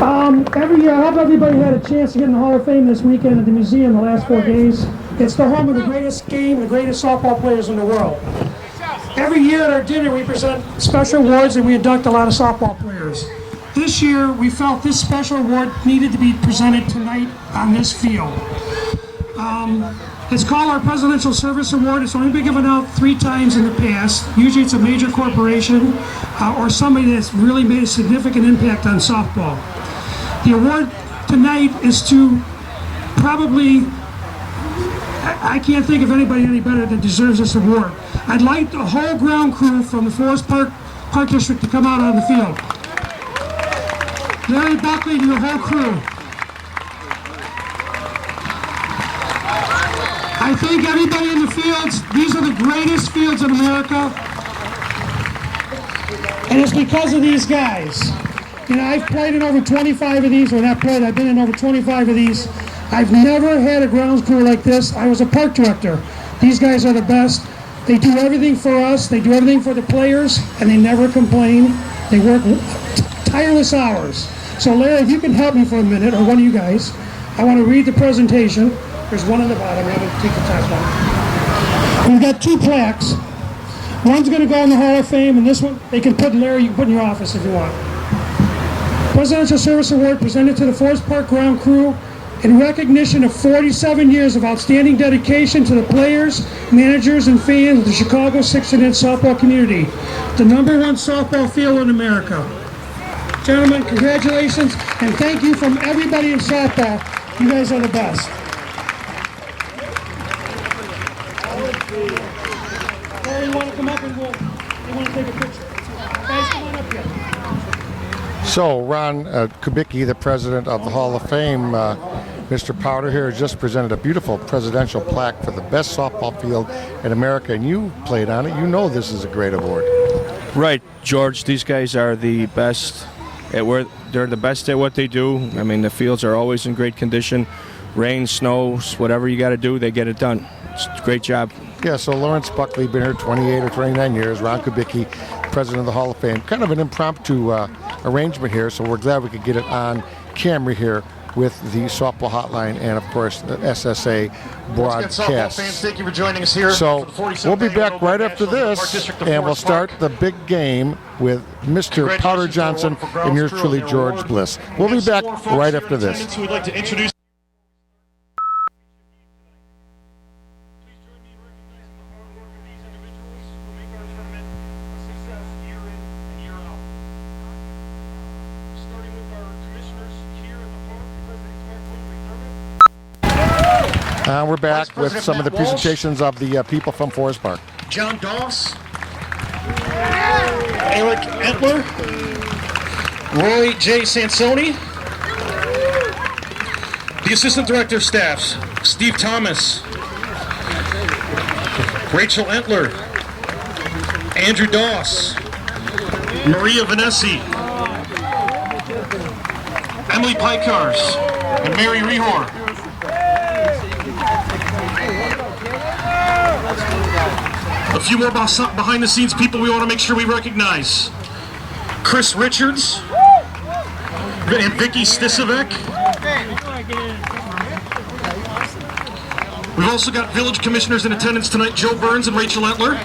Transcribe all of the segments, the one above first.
Every year, I hope everybody had a chance to get in the Hall of Fame this weekend at the museum the last 4 days. It's the home of the greatest game, the greatest softball players in the world. Every year at our dinner, we present special awards and we induct a lot of softball players. This year, we felt this special award needed to be presented tonight on this field. It's called our Presidential Service Award. It's only been given out 3 times in the past. Usually it's a major corporation or somebody that's really made a significant impact on softball. The award tonight is to probably, I can't think of anybody any better that deserves this award. I'd like the whole ground crew from the Forest Park District to come out on the field. Larry Buckley to the whole crew. I think everybody in the fields, these are the greatest fields in America. And it's because of these guys. You know, I've played in over 25 of these, or not played, I've been in over 25 of these. I've never had a grounds crew like this. I was a park director. These guys are the best. They do everything for us, they do everything for the players, and they never complain. They work tireless hours. So Larry, if you can help me for a minute, or one of you guys, I want to read the presentation. There's one on the bottom, I'm going to take the top one. We've got 2 plaques. One's going to go in the Hall of Fame, and this one, they can put, Larry, you can put in your office if you want. Presidential Service Award presented to the Forest Park ground crew in recognition of 47 years of outstanding dedication to the players, managers, and fans of the Chicago 6-inch softball community, the #1 softball field in America. Gentlemen, congratulations, and thank you from everybody in softball. You guys are the best. Larry, you want to come up and we want to take a picture? Guys, come on up here. So, Ron Kubicki, the president of the Hall of Fame, Mr. Powder here has just presented a beautiful presidential plaque for the best softball field in America, and you played on it. You know this is a great award. Right, George. These guys are the best they're the best at what they do. I mean, the fields are always in great condition. Rain, snows, whatever you got to do, they get it done. It's a great job. Yeah, so Lawrence Buckley, been here 28 or 29 years. Ron Kubicki, president of the Hall of Fame. Kind of an impromptu arrangement here, so we're glad we could get it on camera here with the softball hotline and, of course, the SSA broadcast. Softball fans, thank you for joining us here. So we'll be back right after this, and we'll start the big game with Mr. Powder Johnson and yours truly, George Bliss. We'll be back right after this. Who would like to introduce we're back with some of the presentations of the people from Forest Park. John Doss, Eric Entler, Roy J. Sansoni, the Assistant Director of Staffs, Steve Thomas, Rachel Entler, Andrew Doss, Maria Vanesi, Emily Pikars, and Mary Rehor. A few more behind-the-scenes people we want to make sure we recognize. Chris Richards and Vicky Stisevec. We've also got village commissioners in attendance tonight, Joe Burns and Rachel Entler.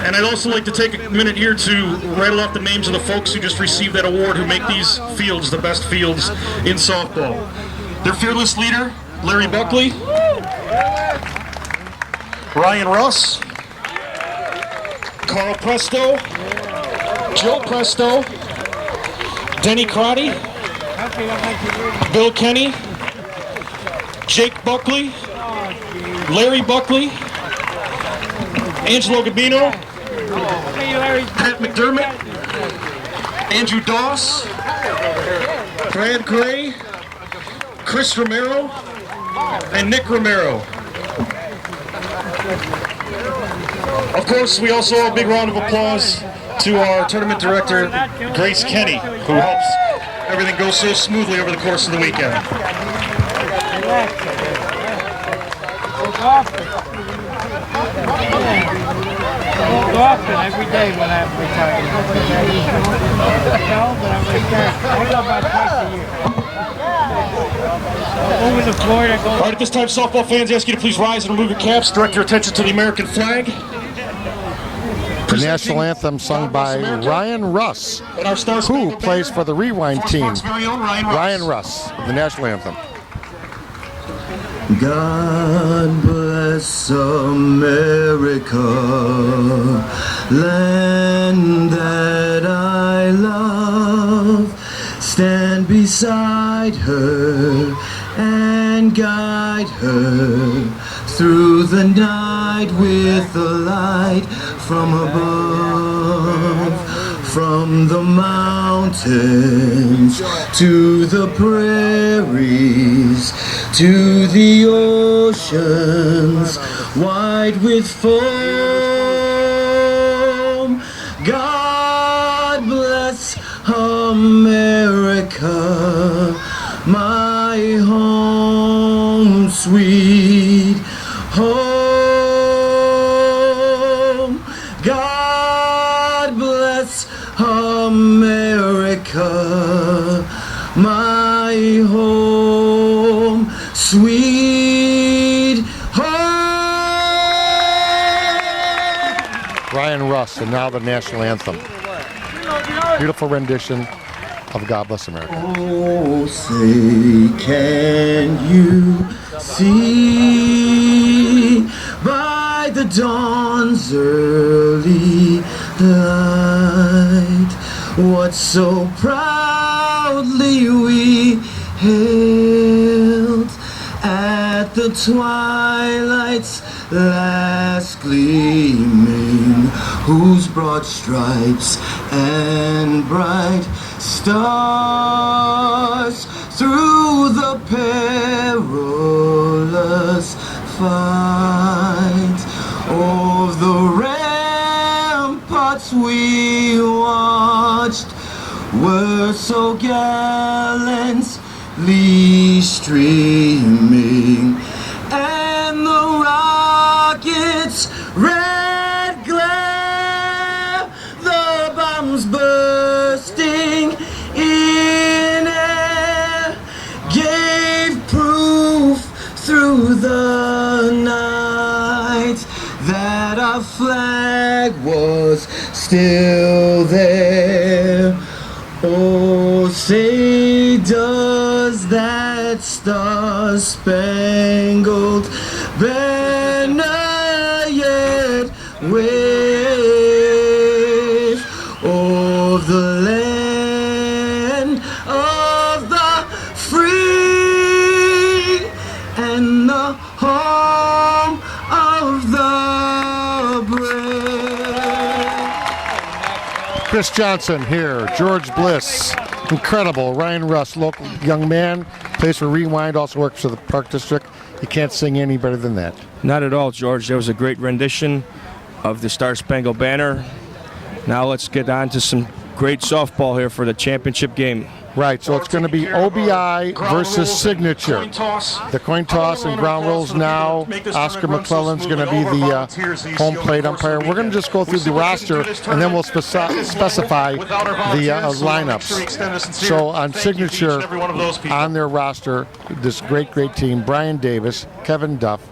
And I'd also like to take a minute here to rattle off the names of the folks who just received that award, who make these fields the best fields in softball. Their fearless leader, Larry Buckley, Ryan Russ, Carl Presto, Joe Presto, Denny Crotty, Bill Kenny, Jake Buckley, Larry Buckley, Angelo Gabino, Pat McDermott, Andrew Doss, Brad Gray, Chris Romero, and Nick Romero. Of course, we also owe a big round of applause to our tournament director, Grace Kenny, who helps everything go so smoothly over the course of the weekend. Often, every day when I'm retired. No, but I'm retired. I go about twice a year. Over the floor, I go. All right, at this time, softball fans, ask you to please rise and remove your caps. Direct your attention to the American flag. The national anthem sung by Ryan Russ, And our star who plays for the Rewind team. Fox very own Ryan Russ. Ryan Russ, the national anthem. God bless America, land that I love. Stand beside her and guide her through the night with the light from above. From the mountains to the prairies to the oceans wide with foam. God bless America, my home, sweet home. God bless America, my home, sweet home. Ryan Russ, and now the national anthem. Beautiful rendition of God Bless America. Oh, say, can you see by the dawn's early light what so proudly we hailed at the twilight's last gleaming, whose broad stripes and bright stars through the perilous fight of the ramparts we watched were so gallantly streaming, and the rockets' red glare, the bombs bursting in air, gave proof through the night that our flag was still there. Oh, say, does that star-spangled banner yet wave o'er the land of the free and the home of the brave? Chris Johnson here, George Bliss, incredible. Ryan Russ, local young man, plays for Rewind, also works for the Park District. You can't sing any better than that. Not at all, George. That was a great rendition of the Star Spangled Banner. Now let's get on to some great softball here for the championship game. Right, so it's going to be OBI versus Signature. The coin toss and ground rules now. Oscar McClellan's going to be the home plate umpire. We're going to just go through the roster, and then we'll specify the lineups. So on Signature, on their roster, this great team, Brian Davis, Kevin Duff,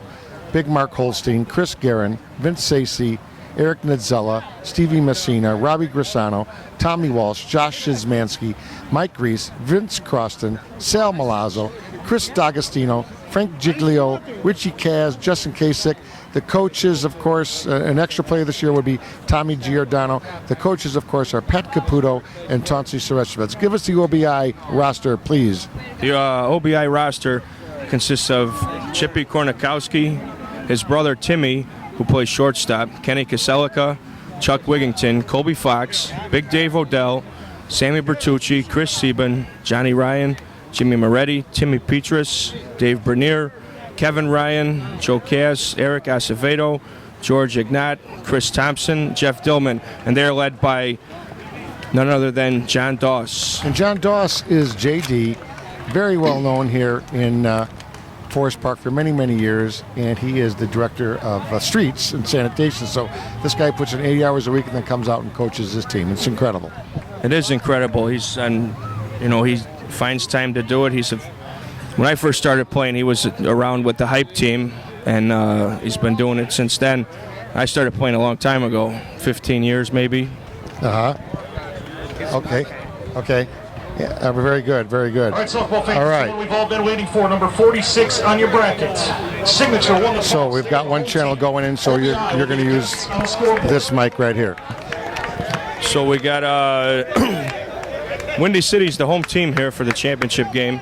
Big Mark Holstein, Chris Guerin, Vince Sacy, Eric Nadzella, Stevie Messina, Robbie Grisano, Tommy Walsh, Josh Shizmansky, Mike Reese, Vince Croston, Sal Malazzo, Chris D'Agostino, Frank Giglio, Richie Kaz, Justin Kasich. The coaches, of course, an extra player this year would be Tommy Giordano. The coaches, of course, are Pat Caputo and Tonsi Sereshevitz. Give us the OBI roster, please. The OBI roster consists of Chippy Kornikowski, his brother Timmy, who plays shortstop, Kenny Kaselica, Chuck Wigington, Colby Fox, Big Dave Odell, Sammy Bertucci, Chris Sieben, Johnny Ryan, Jimmy Moretti, Timmy Petrus, Dave Bernier, Kevin Ryan, Joe Cass, Eric Acevedo, George Ignat, Chris Thompson, Jeff Dillman, and they're led by none other than John Doss. And John Doss is JD, very well known here in Forest Park for many, many years, and he is the director of streets and sanitation. So this guy puts in 80 hours a week and then comes out and coaches his team. It's incredible. It is incredible. He finds time to do it. When I first started playing, he was around with the hype team, and he's been doing it since then. I started playing a long time ago, 15 years maybe. Okay. Yeah, very good, very good. All right, softball fans, All right. what we've all been waiting for, number 46 on your bracket. Signature won the So we've got one channel going in, so you're going to use this mic right here. So we got Windy City's the home team here for the championship game.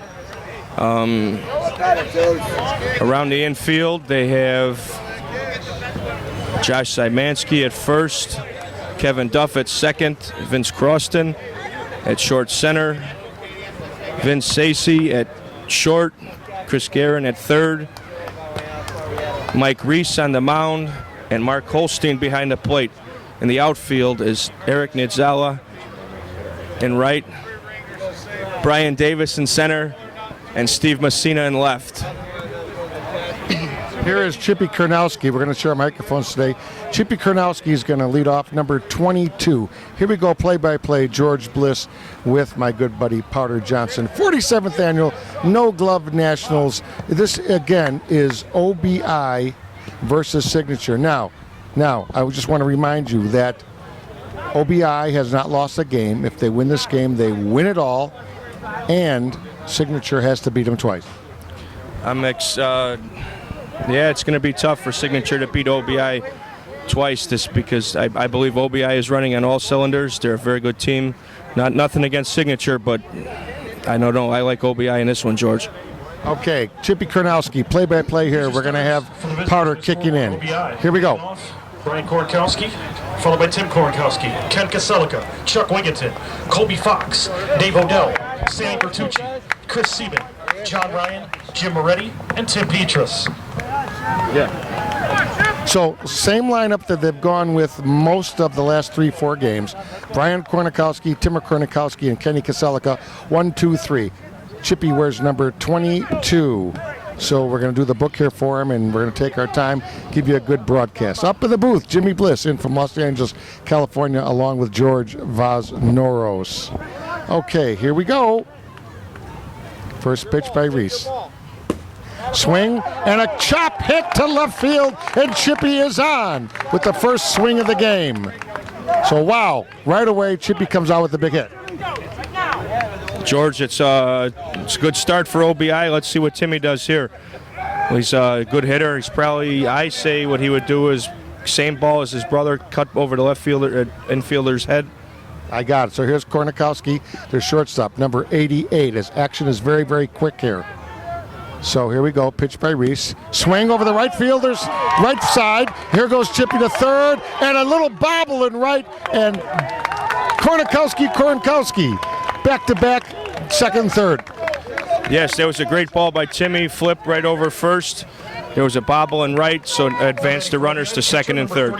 Around the infield, they have Josh Szymanski at first, Kevin Duff at second, Vince Croston at short center, Vince Sacy at short, Chris Guerin at third, Mike Reese on the mound, and Mark Holstein behind the plate. In the outfield is Eric Nitzala in right, Brian Davis in center, and Steve Messina in left. Here is Chippy Karnowski. We're going to share microphones today. Chippy Karnowski is going to lead off, number 22. Here we go, play-by-play, George Bliss with my good buddy Powder Johnson. 47th annual No Glove Nationals. This, again, is OBI versus Signature. Now, I just want to remind you that OBI has not lost a game. If they win this game, they win it all, and Signature has to beat them twice. Yeah, it's going to be tough for Signature to beat OBI twice, because I believe OBI is running on all cylinders. They're a very good team. Nothing against Signature, but I don't know. I like OBI in this one, George. Okay, Chippy Karnowski, play-by-play here. We're going to have Powder kicking in. Here we go. Brian Kornkowski, followed by Tim Kornkowski, Ken Kaselica, Chuck Wigginton, Colby Fox, Dave Odell, Sam Bertucci, Chris Sieben, John Ryan, Jim Moretti, and Tim Petrus. So, same lineup that they've gone with most of the last 3-4 games. Brian Kornikowski, Tim Kornikowski, and Kenny Kaselica. 1, 2, 3. Chippy wears number 22. So we're going to do the book here for him, and we're going to take our time, give you a good broadcast. Up in the booth, Jimmy Bliss in from Los Angeles, California, along with George Vaznoros. Okay, here we go. First pitch by Reese. Swing and a chop hit to left field, and Chippy is on with the first swing of the game. So wow, right away Chippy comes out with the big hit. George, it's a good start for OBI. Let's see what Timmy does here. He's a good hitter. He's probably, I say what he would do is same ball as his brother, cut over the left fielder, infielder's head. I got it. So here's Kornikowski, their shortstop, number 88. His action is very, very quick here. So here we go, pitch by Reese. Swing over the right fielder's right side. Here goes Chippy to third, and a little bobble in right, and Kornikowski, back-to-back, second, third. Yes, there was a great ball by Timmy, flipped right over first. There was a bobble in right, so advanced the runners to second and third.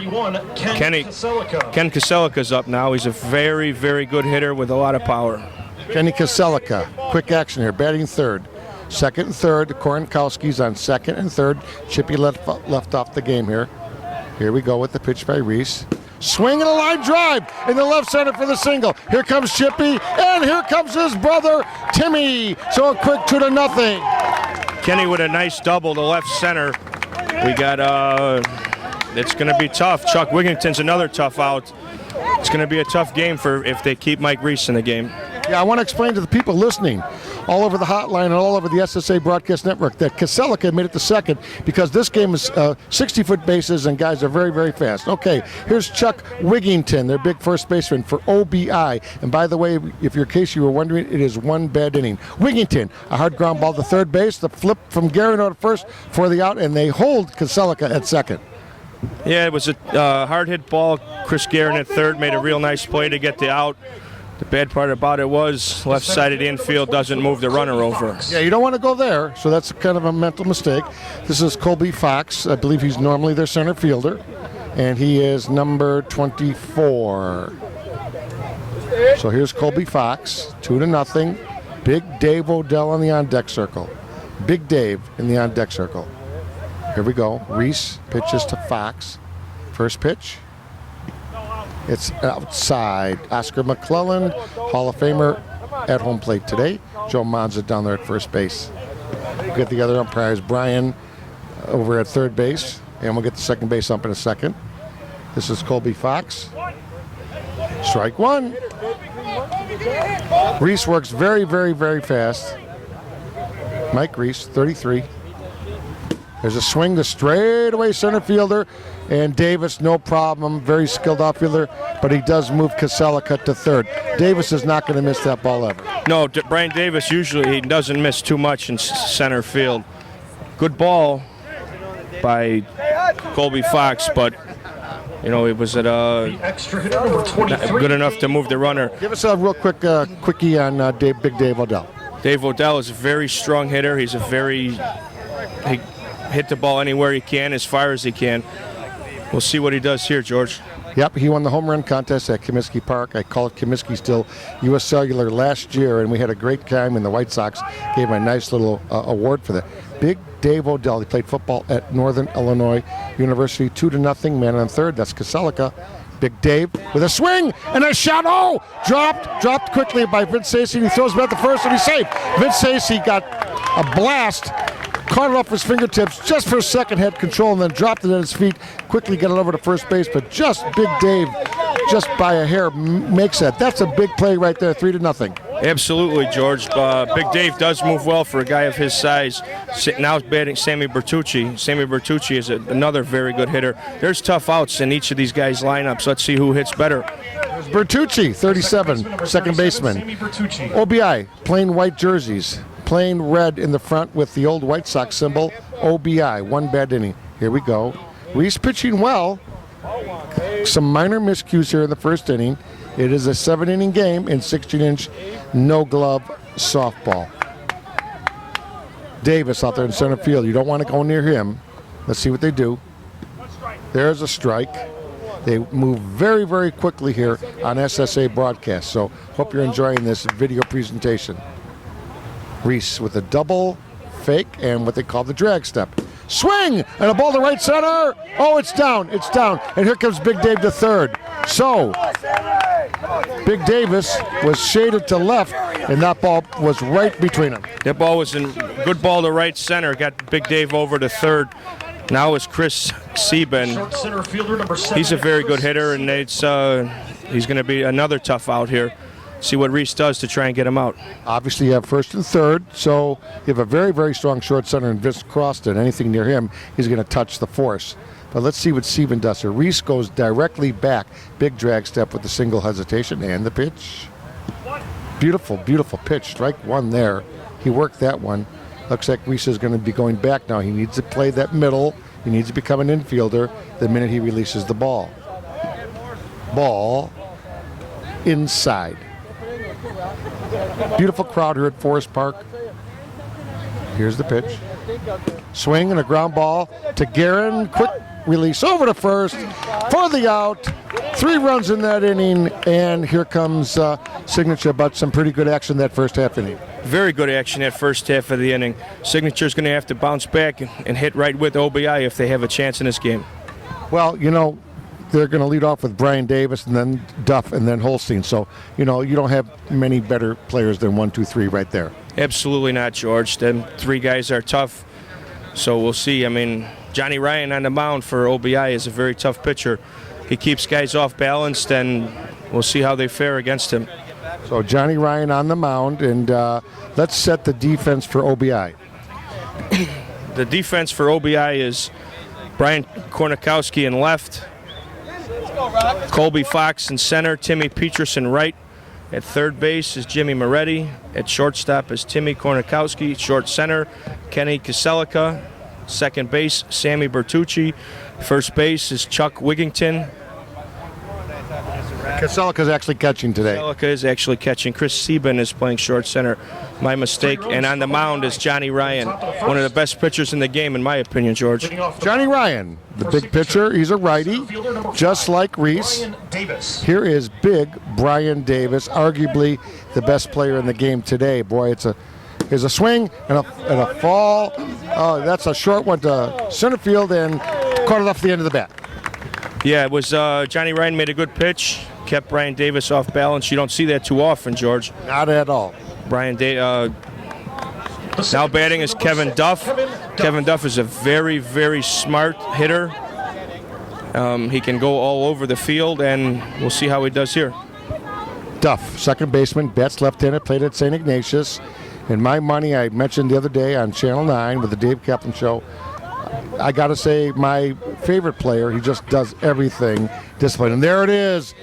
Ken Kaselica's up now. He's a very, very good hitter with a lot of power. Kenny Kaselica, quick action here, batting third. Second and third, Kornkowski's on second and third. Chippy left off the game here. Here we go with the pitch by Reese. Swing and a line drive in the left center for the single. Here comes Chippy, and here comes his brother, Timmy. So a quick 2-0. Kenny with a nice double to left center. We got, it's going to be tough. Chuck Wigginton's another tough out. It's going to be a tough game if they keep Mike Reese in the game. Yeah, I want to explain to the people listening all over the hotline and all over the SSA Broadcast Network that Kaselica made it to second because this game is 60-foot bases and guys are very, very fast. Okay, here's Chuck Wigginton, their big first baseman for OBI. And by the way, if in case you were wondering, it is one bad inning. Wigginton, a hard ground ball to third base, the flip from Garino to first for the out, and they hold Kaselica at second. Yeah, it was a hard hit ball. Chris Guerin at third made a real nice play to get the out. The bad part about it was left side of the infield doesn't move the runner over. Yeah, you don't want to go there, so that's kind of a mental mistake. This is Colby Fox. I believe he's normally their center fielder, and he is number 24. So here's Colby Fox, 2-0. Big Dave Odell on the on-deck circle. Big Dave in the on-deck circle. Here we go. Reese pitches to Fox. First pitch. It's outside. Oscar McClellan, Hall of Famer, at home plate today. Joe Monza down there at first base. We'll get the other umpires, Brian over at third base, and we'll get the second base ump in a second. This is Colby Fox. Strike one. Reese works very, very, very fast. Mike Reese, 33. There's a swing to straightaway center fielder, and Davis, no problem, very skilled outfielder, but he does move Casella to third. Davis is not going to miss that ball ever. No, Brian Davis usually he doesn't miss too much in center field. Good ball by Colby Fox, but you know it was at Extra hitter number 23. good enough to move the runner. Give us a real quick quickie on Big Dave Odell. Dave Odell is a very strong hitter. He hit the ball anywhere he can, as far as he can. We'll see what he does here, George. Yep, he won the home run contest at Comiskey Park. I call it Comiskey still. U.S. Cellular last year, and we had a great time, and the White Sox gave him a nice little award for that. Big Dave Odell. He played football at Northern Illinois University, 2-0, man on third. That's Kaselika. Big Dave with a swing and a shot. Oh, dropped quickly by Vince Stacey. He throws back the first, and he's safe. Vince Stacey got a blast, caught it off his fingertips just for a second, had control, and then dropped it at his feet. Quickly got it over to first base, but just Big Dave, just by a hair, makes that. That's a big play right there, 3-0. Absolutely, George. Big Dave does move well for a guy of his size. Now batting Sammy Bertucci. Sammy Bertucci is another very good hitter. There's tough outs in each of these guys' lineups. Let's see who hits better. There's Bertucci, 37, second baseman. Sammy Bertucci. OBI, plain white jerseys, plain red in the front with the old White Sox symbol, OBI, one bad inning. Here we go. Reese pitching well. Some minor miscues here in the first inning. It is a 7-inning game in 16-inch no-glove softball. Davis out there in center field. You don't want to go near him. Let's see what they do. There's a strike. They move very, very quickly here on SSA broadcast. So hope you're enjoying this video presentation. Reese with a double fake and what they call the drag step. Swing and a ball to right center. Oh, it's down. It's down. And here comes Big Dave to third. So Big Davis was shaded to left, and that ball was right between them. That ball was in good ball to right center. Got Big Dave over to third. Now is Chris Sieben. Short center fielder number 7. He's a very good hitter, and he's going to be another tough out here. See what Reese does to try and get him out. Obviously, you have first and third, so you have a very, very strong short center in Vince Croston. Anything near him, he's going to touch the force. But let's see what Sieben does here. Reese goes directly back. Big drag step with the single hesitation and the pitch. Beautiful, beautiful pitch. Strike one there. He worked that one. Looks like Reese is going to be going back now. He needs to play that middle. He needs to become an infielder the minute he releases the ball. Ball inside. Beautiful crowd here at Forest Park. Here's the pitch. Swing and a ground ball to Guerin. Quick release over to first for the out. 3 runs in that inning, and here comes Signature, but some pretty good action that first half inning. Very good action that first half of the inning. Signature's going to have to bounce back and hit right with OBI if they have a chance in this game. Well, you know, they're going to lead off with Brian Davis and then Duff and then Holstein. So, you know, you don't have many better players than 1, 2, 3 right there. Absolutely not, George. Them 3 guys are tough. So we'll see. I mean, Johnny Ryan on the mound for OBI is a very tough pitcher. He keeps guys off balanced, and we'll see how they fare against him. So Johnny Ryan on the mound, and let's set the defense for OBI. The defense for OBI is Brian Kornikowski in left, Colby Fox in center, Timmy Peterson right. At third base is Jimmy Moretti. At shortstop is Timmy Kornikowski. Short center, Kenny Kaselika. Second base, Sammy Bertucci. First base is Chuck Wigington. Kaselika's actually catching today. Kaselika is actually catching. Chris Sieben is playing short center. My mistake. And on the mound is Johnny Ryan, one of the best pitchers in the game, in my opinion, George. Johnny Ryan, the big pitcher. He's a righty, just like Reese. Here is big Brian Davis, arguably the best player in the game today. Boy, it's a Here's a swing and a fall. Oh, that's a short one to center field and caught it off the end of the bat. Yeah, it was Johnny Ryan made a good pitch, kept Brian Davis off balance. You don't see that too often, George. Not at all. Now batting is Kevin Duff. Kevin Duff is a very, very smart hitter. He can go all over the field, and we'll see how he does here. Duff, second baseman, bats left-handed, played at St. Ignatius. And my money, I mentioned the other day on Channel 9 with the Dave Kaplan Show, I got to say my favorite player, he just does everything disciplined. And there it is,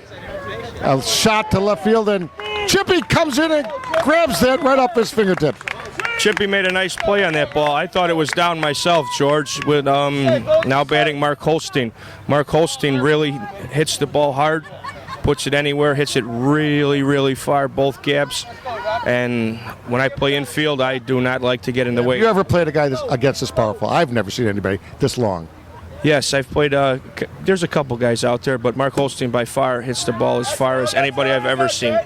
a shot to left field, and Chippy comes in and grabs that right off his fingertip. Chippy made a nice play on that ball. I thought it was down myself, George, with now batting Mark Holstein. Mark Holstein really hits the ball hard, puts it anywhere, hits it really, really far, both gaps. And when I play infield, I do not like to get in the way. You ever played a guy against this powerful? I've never seen anybody this long. Yes, I've played, there's a couple guys out there, but Mark Holstein by far hits the ball as far as anybody I've ever seen.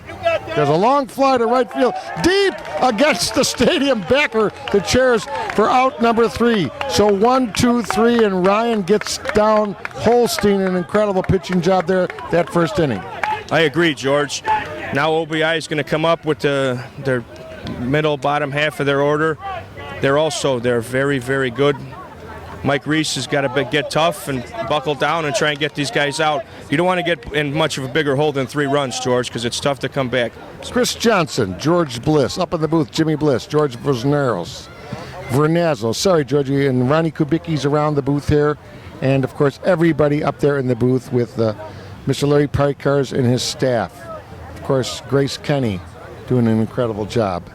There's a long fly to right field, deep against the stadium backer, the chairs for out number 3. So 1, 2, 3, and Ryan gets down Holstein. An incredible pitching job there that first inning. I agree, George. Now OBI is going to come up with their middle, bottom half of their order. They're very, very good. Mike Reese has got to get tough and buckle down and try and get these guys out. You don't want to get in much of a bigger hole than 3 runs, George, because it's tough to come back. Chris Johnson, George Bliss, up in the booth, Jimmy Bliss, George Vernazzo, sorry, Georgie, and Ronnie Kubicki's around the booth here. And, of course, everybody up there in the booth with Mr. Larry Parikars and his staff. Of course, Grace Kenny doing an incredible job.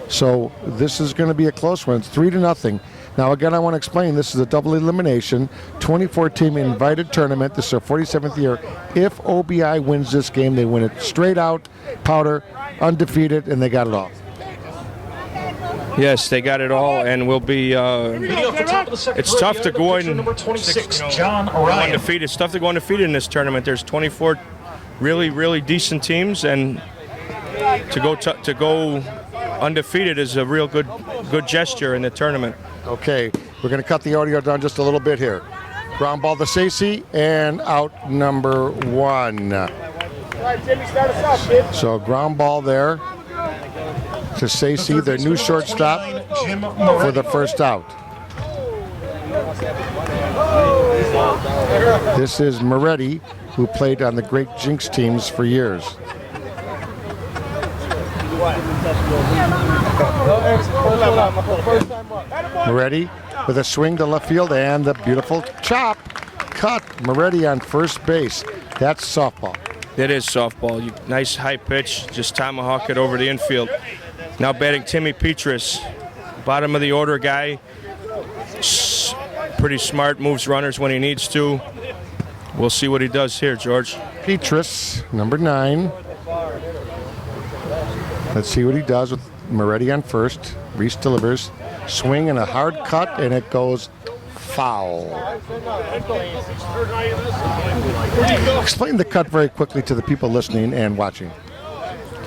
So this is going to be a close one. It's 3-0. Now, again, I want to explain, this is a double elimination, 24-team invited tournament. This is their 47th year. If OBI wins this game, they win it straight out, powder, undefeated, and they got it all. Yes, they got it all, and we'll be. It's tough to go in number 26, John Ryan. undefeated. It's tough to go undefeated in this tournament. There's 24 really, really decent teams, and to go undefeated is a real good gesture in the tournament. Okay, we're going to cut the audio down just a little bit here. Ground ball to Stacey, and out number 1. So ground ball there to Stacey, their new shortstop, for the first out. This is Moretti, who played on the great Jinx teams for years. Moretti with a swing to left field and the beautiful chop cut. Moretti on first base. That's softball. It is softball. Nice high pitch, just tomahawk it over the infield. Now batting Timmy Petrus, bottom of the order guy. Pretty smart, moves runners when he needs to. We'll see what he does here, George. Petrus, number 9. Let's see what he does with Moretti on first. Reese delivers. Swing and a hard cut, and it goes foul. Explain the cut very quickly to the people listening and watching.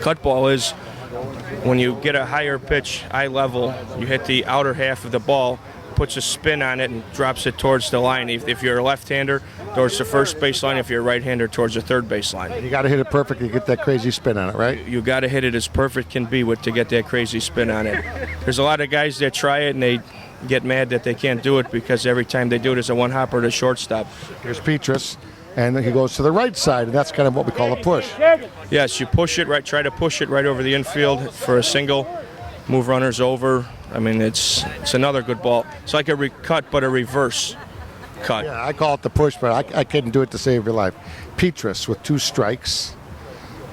Cut ball is when you get a higher pitch, eye level, you hit the outer half of the ball, puts a spin on it and drops it towards the line. If you're a left-hander, towards the first base line. If you're a right-hander, towards the third base line. You got to hit it perfectly to get that crazy spin on it, right? You got to hit it as perfect can be to get that crazy spin on it. There's a lot of guys that try it and they get mad that they can't do it because every time they do it, it's a one-hopper to shortstop. Here's Petrus, and then he goes to the right side, and that's kind of what we call a push. Yes, you push it right. Try to push it right over the infield for a single. Move runners over. I mean, it's another good ball. It's like a cut, but a reverse cut. Yeah, I call it the push, but I couldn't do it to save your life. Petrus with 2 strikes.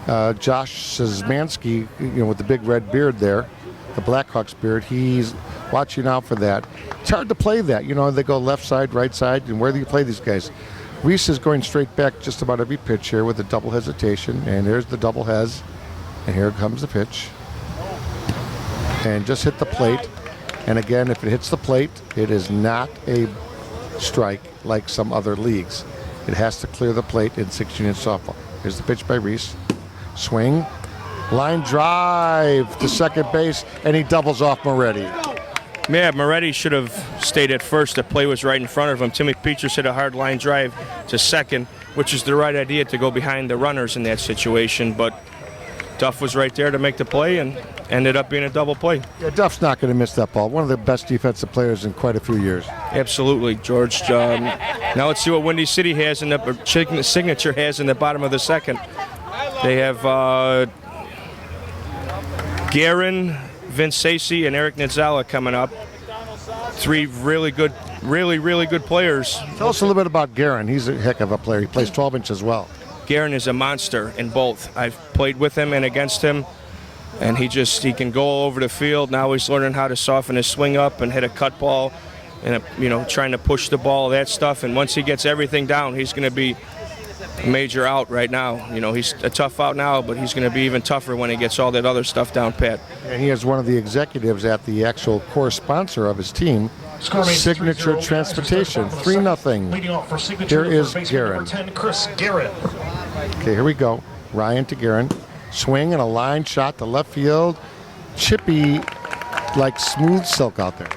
Josh Szymanski, with the big red beard there, the Blackhawks beard, he's watching out for that. It's hard to play that. They go left side, right side, and where do you play these guys? Reese is going straight back just about every pitch here with a double hesitation, and there's the double hes, and here comes the pitch. And just hit the plate. And again, if it hits the plate, it is not a strike like some other leagues. It has to clear the plate in 16-inch softball. Here's the pitch by Reese. Swing. Line drive to second base, and he doubles off Moretti. Yeah, Moretti should have stayed at first. The play was right in front of him. Timmy Peters hit a hard line drive to second, which is the right idea to go behind the runners in that situation. But Duff was right there to make the play and ended up being a double play. Yeah, Duff's not going to miss that ball. One of the best defensive players in quite a few years. Absolutely, George. Now let's see what Windy City has in the Signature has in the bottom of the second. They have Guerin, Vince Sacy, and Eric Nizzala coming up. Three really good players. Tell us a little bit about Guerin. He's a heck of a player. He plays 12 inch as well. Guerin is a monster in both. I've played with him and against him, and he can go all over the field. Now he's learning how to soften his swing up and hit a cut ball, and trying to push the ball, that stuff. And once he gets everything down, he's going to be a major out right now. He's a tough out now, but he's going to be even tougher when he gets all that other stuff down pat. And he is one of the executives at the actual core sponsor of his team, Signature Transportation. 3-0. Here is Guerin. 10, Chris Guerin. Okay, here we go. Ryan to Guerin. Swing and a line shot to left field. Chippy, like smooth silk out there.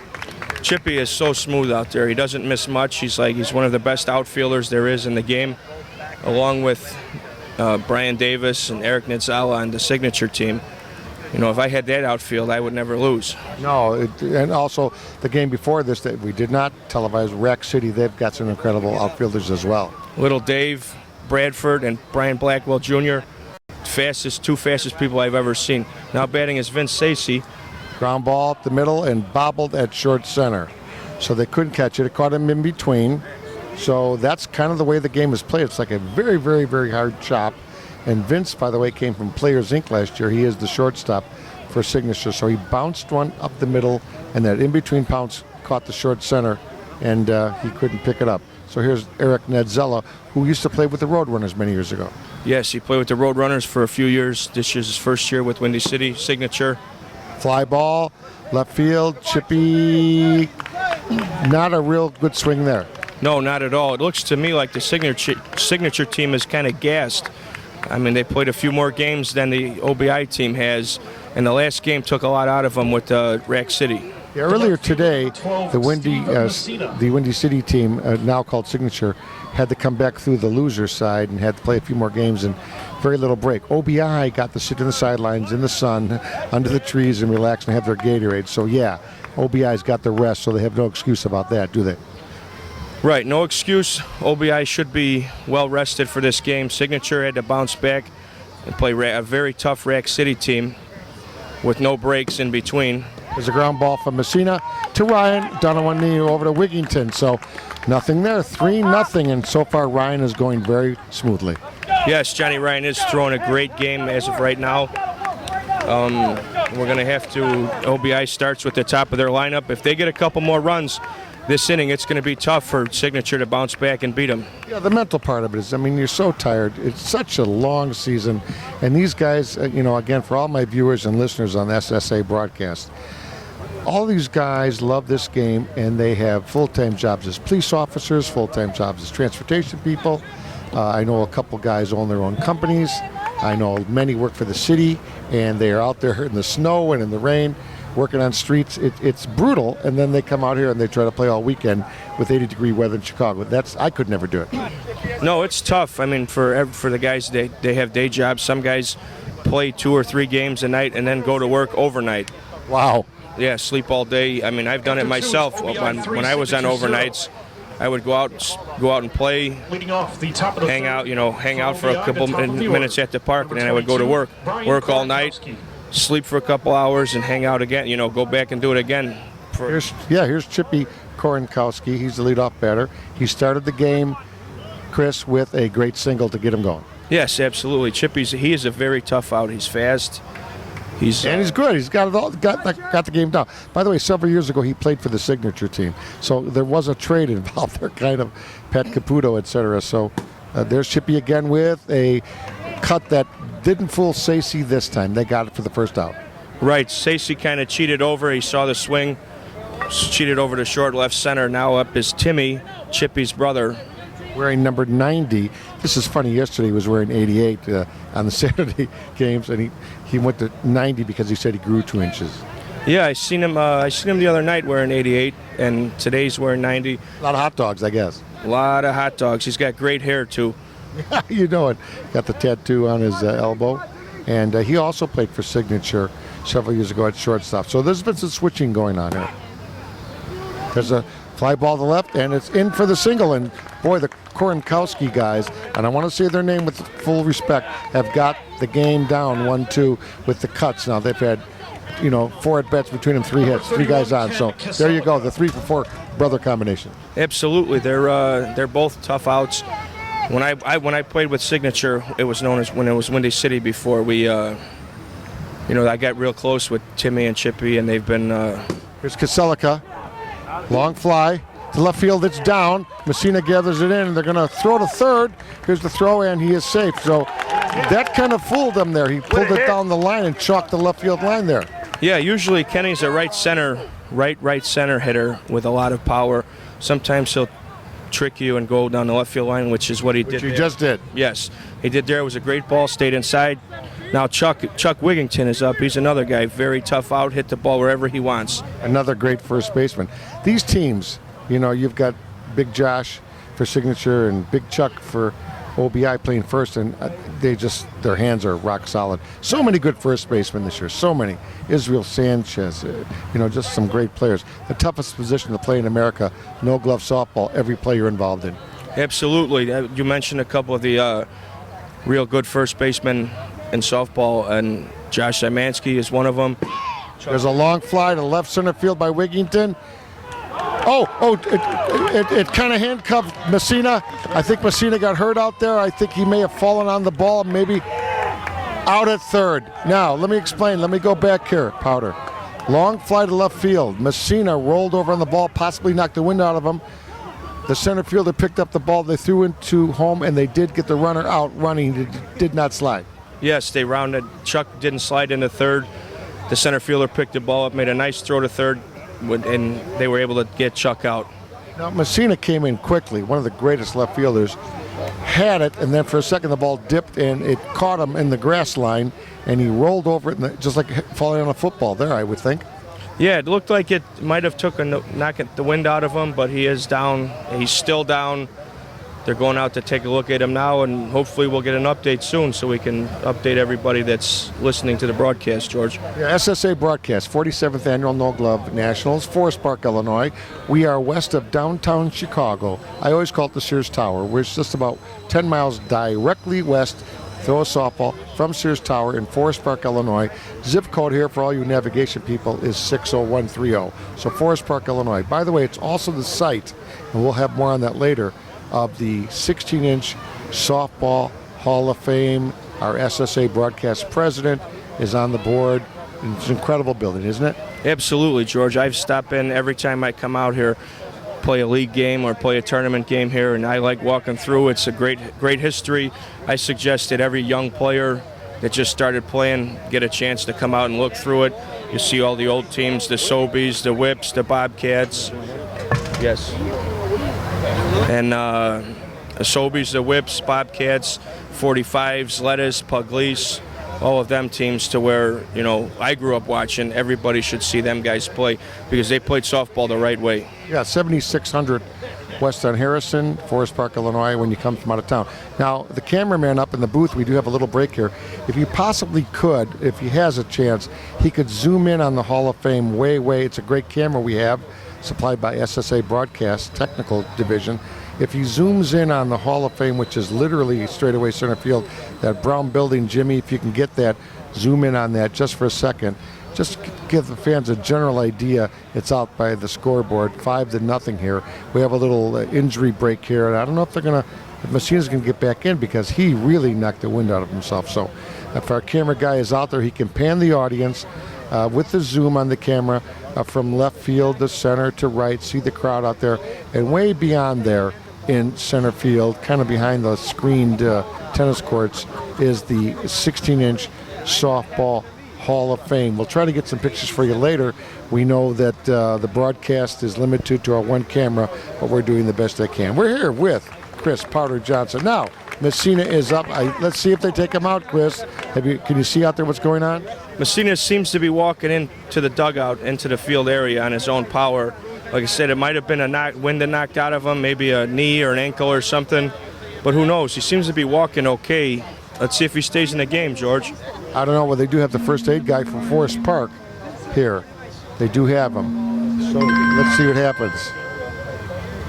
Chippy is so smooth out there. He doesn't miss much. He's one of the best outfielders there is in the game, along with Brian Davis and Eric Nizzala on the Signature team. If I had that outfield, I would never lose. No, and also the game before this that we did not televise, Rack City, they've got some incredible outfielders as well. Little Dave Bradford and Brian Blackwell Jr., two fastest people I've ever seen. Now batting is Vince Sacy. Ground ball up the middle and bobbled at short center. So they couldn't catch it. It caught him in between. So that's kind of the way the game is played. It's like a very, very, very hard chop. And Vince, by the way, came from Players Inc. last year. He is the shortstop for Signature. So he bounced one up the middle, and that in-between bounce caught the short center, and he couldn't pick it up. So here's Eric Nizzala, who used to play with the Roadrunners many years ago. Yes, he played with the Roadrunners for a few years. This year's his first year with Windy City Signature. Fly ball, left field, Chippy. Not a real good swing there. No, not at all. It looks to me like the Signature team is kind of gassed. They played a few more games than the OBI team has, and the last game took a lot out of them with Rack City. Yeah, earlier today, the Windy City team, now called Signature, had to come back through the loser side and had to play a few more games and very little break. OBI got to sit in the sidelines in the sun, under the trees, and relax and have their Gatorade. So yeah, OBI's got the rest, so they have no excuse about that, do they? Right, no excuse. OBI should be well rested for this game. Signature had to bounce back and play a very tough Rack City team with no breaks in between. There's a ground ball from Messina to Ryan, down on one knee over to Wigington. So nothing there, 3-0, and so far Ryan is going very smoothly. Yes, Johnny Ryan is throwing a great game as of right now. We're going to have to, OBI starts with the top of their lineup. If they get a couple more runs this inning, it's going to be tough for Signature to bounce back and beat them. Yeah, the mental part of it is, you're so tired. It's such a long season. And these guys, again, for all my viewers and listeners on SSA broadcast, all these guys love this game, and they have full-time jobs as police officers, full-time jobs as transportation people. I know a couple guys own their own companies. I know many work for the city, and they are out there in the snow and in the rain, working on streets. It's brutal, and then they come out here and they try to play all weekend with 80-degree weather in Chicago. I could never do it. No, it's tough. For the guys, they have day jobs. Some guys play 2 or 3 games a night and then go to work overnight. Wow. Yeah, sleep all day. I've done it myself. When I was on overnights, I would go out and play, hang out for a couple minutes at the park, and then I would go to work all night, sleep for a couple hours, and hang out again. Go back and do it again. Here's Chippy Korenkowski. He's the leadoff batter. He started the game, Chris, with a great single to get him going. Yes, absolutely. He is a very tough out. He's fast. He's good. He's got it all. Got the game down. By the way, several years ago he played for the Signature team, so there was a trade involved there, kind of Pat Caputo, etc. So there's Chippy again with a cut that didn't fool Sacy this time. They got it for the first out. Right. Sacy kind of cheated over. He saw the swing, cheated over to short left center. Now up is Timmy, Chippy's brother, wearing number 90. This is funny. Yesterday he was wearing 88 on the Saturday games, and he went to 90 because he said he grew 2 inches. Yeah, I seen him the other night wearing 88, and today's wearing 90. A lot of hot dogs, I guess. A lot of hot dogs. He's got great hair too. You know it. Got the tattoo on his elbow, and he also played for Signature several years ago at shortstop. So there's been some switching going on here. There's a fly ball to the left, and it's in for the single. And boy, the Koronkowski guys, and I want to say their name with full respect, have got the game down 1-2 with the cuts. Now they've had, 4 at bats between them, 3 hits, 3 guys on. So there you go, the 3-for-4 brother combination. Absolutely, they're both tough outs. When I played with Signature, it was known as when it was Windy City before. We, I got real close with Timmy and Chippy, and they've been. Here's Kaselica, long fly to left field. It's down. Messina gathers it in. They're going to throw to third. Here's the throw, and he is safe. So that kind of fooled them there. He pulled it down the line and chalked the left field line there. Yeah, usually Kenny's a right center hitter with a lot of power. Sometimes he'll trick you and go down the left field line, which is what he did. Which he there. just did. Yes, he did there. It was a great ball, stayed inside. Now Chuck Wigington is up. He's another guy, very tough out, hit the ball wherever he wants. Another great first baseman. These teams, you've got Big Josh for Signature and Big Chuck for OBI playing first, and their hands are rock solid. So many good first basemen this year, so many. Israel Sanchez, just some great players. The toughest position to play in America, no glove softball, every player involved in. Absolutely. You mentioned a couple of the real good first basemen in softball, and Josh Szymanski is one of them. There's a long fly to left center field by Wigington. It kind of handcuffed Messina. I think Messina got hurt out there. I think he may have fallen on the ball, maybe out at third. Now, let me explain. Let me go back here, Powder. Long fly to left field. Messina rolled over on the ball, possibly knocked the wind out of him. The center fielder picked up the ball. They threw into home, and they did get the runner out running. He did not slide. Yes, they rounded. Chuck didn't slide into third. The center fielder picked the ball up, made a nice throw to third, and they were able to get Chuck out. Now, Messina came in quickly, one of the greatest left fielders, had it, and then for a second the ball dipped, and it caught him in the grass line, and he rolled over it, just like falling on a football there, I would think. Yeah, it looked like it might have took knocking the wind out of him, but he is down. He's still down. They're going out to take a look at him now, and hopefully we'll get an update soon so we can update everybody that's listening to the broadcast, George. Yeah, SSA broadcast, 47th Annual No Glove Nationals, Forest Park, Illinois. We are west of downtown Chicago. I always call it the Sears Tower. We're just about 10 miles directly west, throw a softball, from Sears Tower in Forest Park, Illinois. Zip code here for all you navigation people is 60130. So Forest Park, Illinois. By the way, it's also the site, and we'll have more on that later, of the 16-inch softball Hall of Fame. Our SSA broadcast president is on the board. It's an incredible building, isn't it? Absolutely, George. I've stopped in every time I come out here, play a league game or play a tournament game here, and I like walking through. It's a great history. I suggest that every young player that just started playing get a chance to come out and look through it. You see all the old teams, the Sobies, the Whips, the Bobcats. Yes. And the Sobies, the Whips, Bobcats, 45s, Lettuce, Pugliese, all of them teams to where, I grew up watching. Everybody should see them guys play because they played softball the right way. Yeah, 7600 West on Harrison, Forest Park, Illinois, when you come from out of town. Now, the cameraman up in the booth, we do have a little break here. If you possibly could, if he has a chance, he could zoom in on the Hall of Fame way. It's a great camera we have, supplied by SSA Broadcast Technical Division. If he zooms in on the Hall of Fame, which is literally straightaway center field, that brown building, Jimmy, if you can get that, zoom in on that just for a second. Just give the fans a general idea. It's out by the scoreboard, 5-0 here. We have a little injury break here, and I don't know if Messina's going to get back in because he really knocked the wind out of himself. So if our camera guy is out there, he can pan the audience with the zoom on the camera from left field to center to right, see the crowd out there, and way beyond there in center field, kind of behind the screened tennis courts, is the 16-inch softball Hall of Fame. We'll try to get some pictures for you later. We know that the broadcast is limited to our one camera, but we're doing the best I can. We're here with Chris Powder Johnson. Now, Messina is up. Let's see if they take him out, Chris. Can you see out there what's going on? Messina seems to be walking into the dugout, into the field area on his own power. Like I said, it might have been a wind that knocked out of him, maybe a knee or an ankle or something. But who knows? He seems to be walking okay. Let's see if he stays in the game, George. I don't know. Well, they do have the first aid guy from Forest Park here. They do have him. So let's see what happens.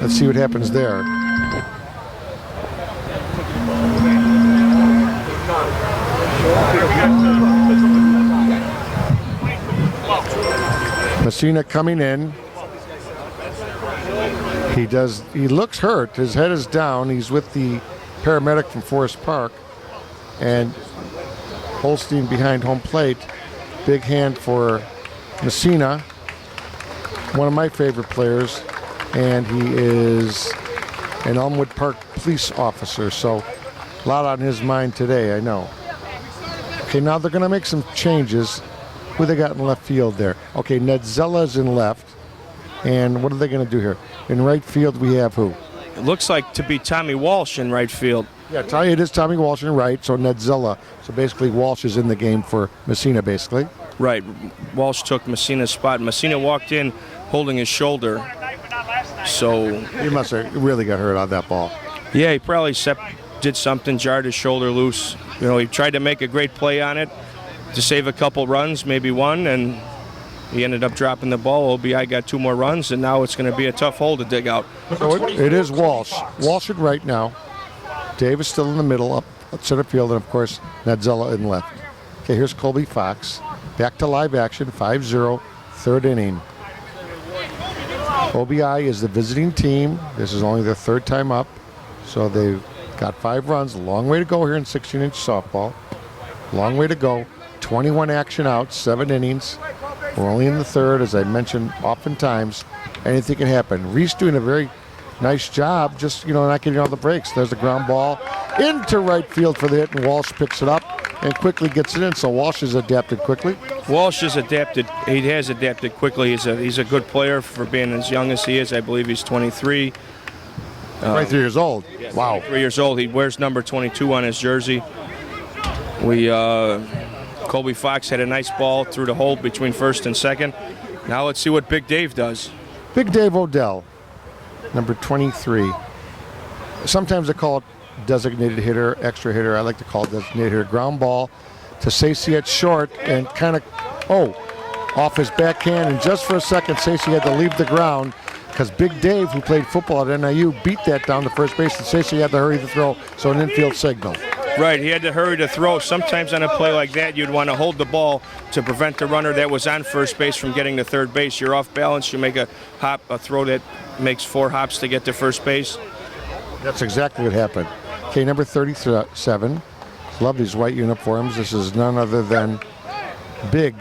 Let's see what happens there. Messina coming in. He looks hurt. His head is down. He's with the paramedic from Forest Park. And Holstein behind home plate. Big hand for Messina. One of my favorite players. And he is an Elmwood Park police officer. So a lot on his mind today, I know. Okay, now they're going to make some changes. Who they got in left field there? Okay, Nedzella's in left. And what are they going to do here? In right field, we have who? It looks like to be Tommy Walsh in right field. Yeah, it is Tommy Walsh in right, so Nedzella. So basically Walsh is in the game for Messina, basically. Right. Walsh took Messina's spot. Messina walked in holding his shoulder. So he must have really got hurt on that ball. Yeah, he probably did something, jarred his shoulder loose. You know, he tried to make a great play on it to save a couple runs, maybe one, and he ended up dropping the ball. OBI got 2 more runs, and now it's going to be a tough hole to dig out. So it is Walsh. Walsh at right now. Dave is still in the middle, up center field, and of course, Nedzella in left. Okay, here's Colby Fox. Back to live action, 5-0, third inning. OBI is the visiting team. This is only their third time up, so they've got 5 runs. A long way to go here in 16-inch softball. Long way to go. 21 action outs, 7 innings. We're only in the third, as I mentioned oftentimes. Anything can happen. Reese doing a very nice job, just, not getting all the breaks. There's the ground ball into right field for the hit, and Walsh picks it up and quickly gets it in. So Walsh has adapted quickly. Walsh has adapted. He has adapted quickly. He's a good player for being as young as he is. I believe he's 23. 23 years old. Yes, Wow. 23 years old. He wears number 22 on his jersey. Colby Fox had a nice ball through the hole between first and second. Now let's see what Big Dave does. Big Dave Odell, number 23. Sometimes they call it designated hitter, extra hitter. I like to call it designated hitter. Ground ball to Sacy at short and kind of, off his backhand. And just for a second, Sacy had to leave the ground because Big Dave, who played football at NIU, beat that down to first base, and Sacy had to hurry to throw, so an infield signal. Right, he had to hurry to throw. Sometimes on a play like that, you'd want to hold the ball to prevent the runner that was on first base from getting to third base. You're off balance, you make a throw that makes 4 hops to get to first base. That's exactly what happened. Okay, number 37. Love these white uniforms. This is none other than big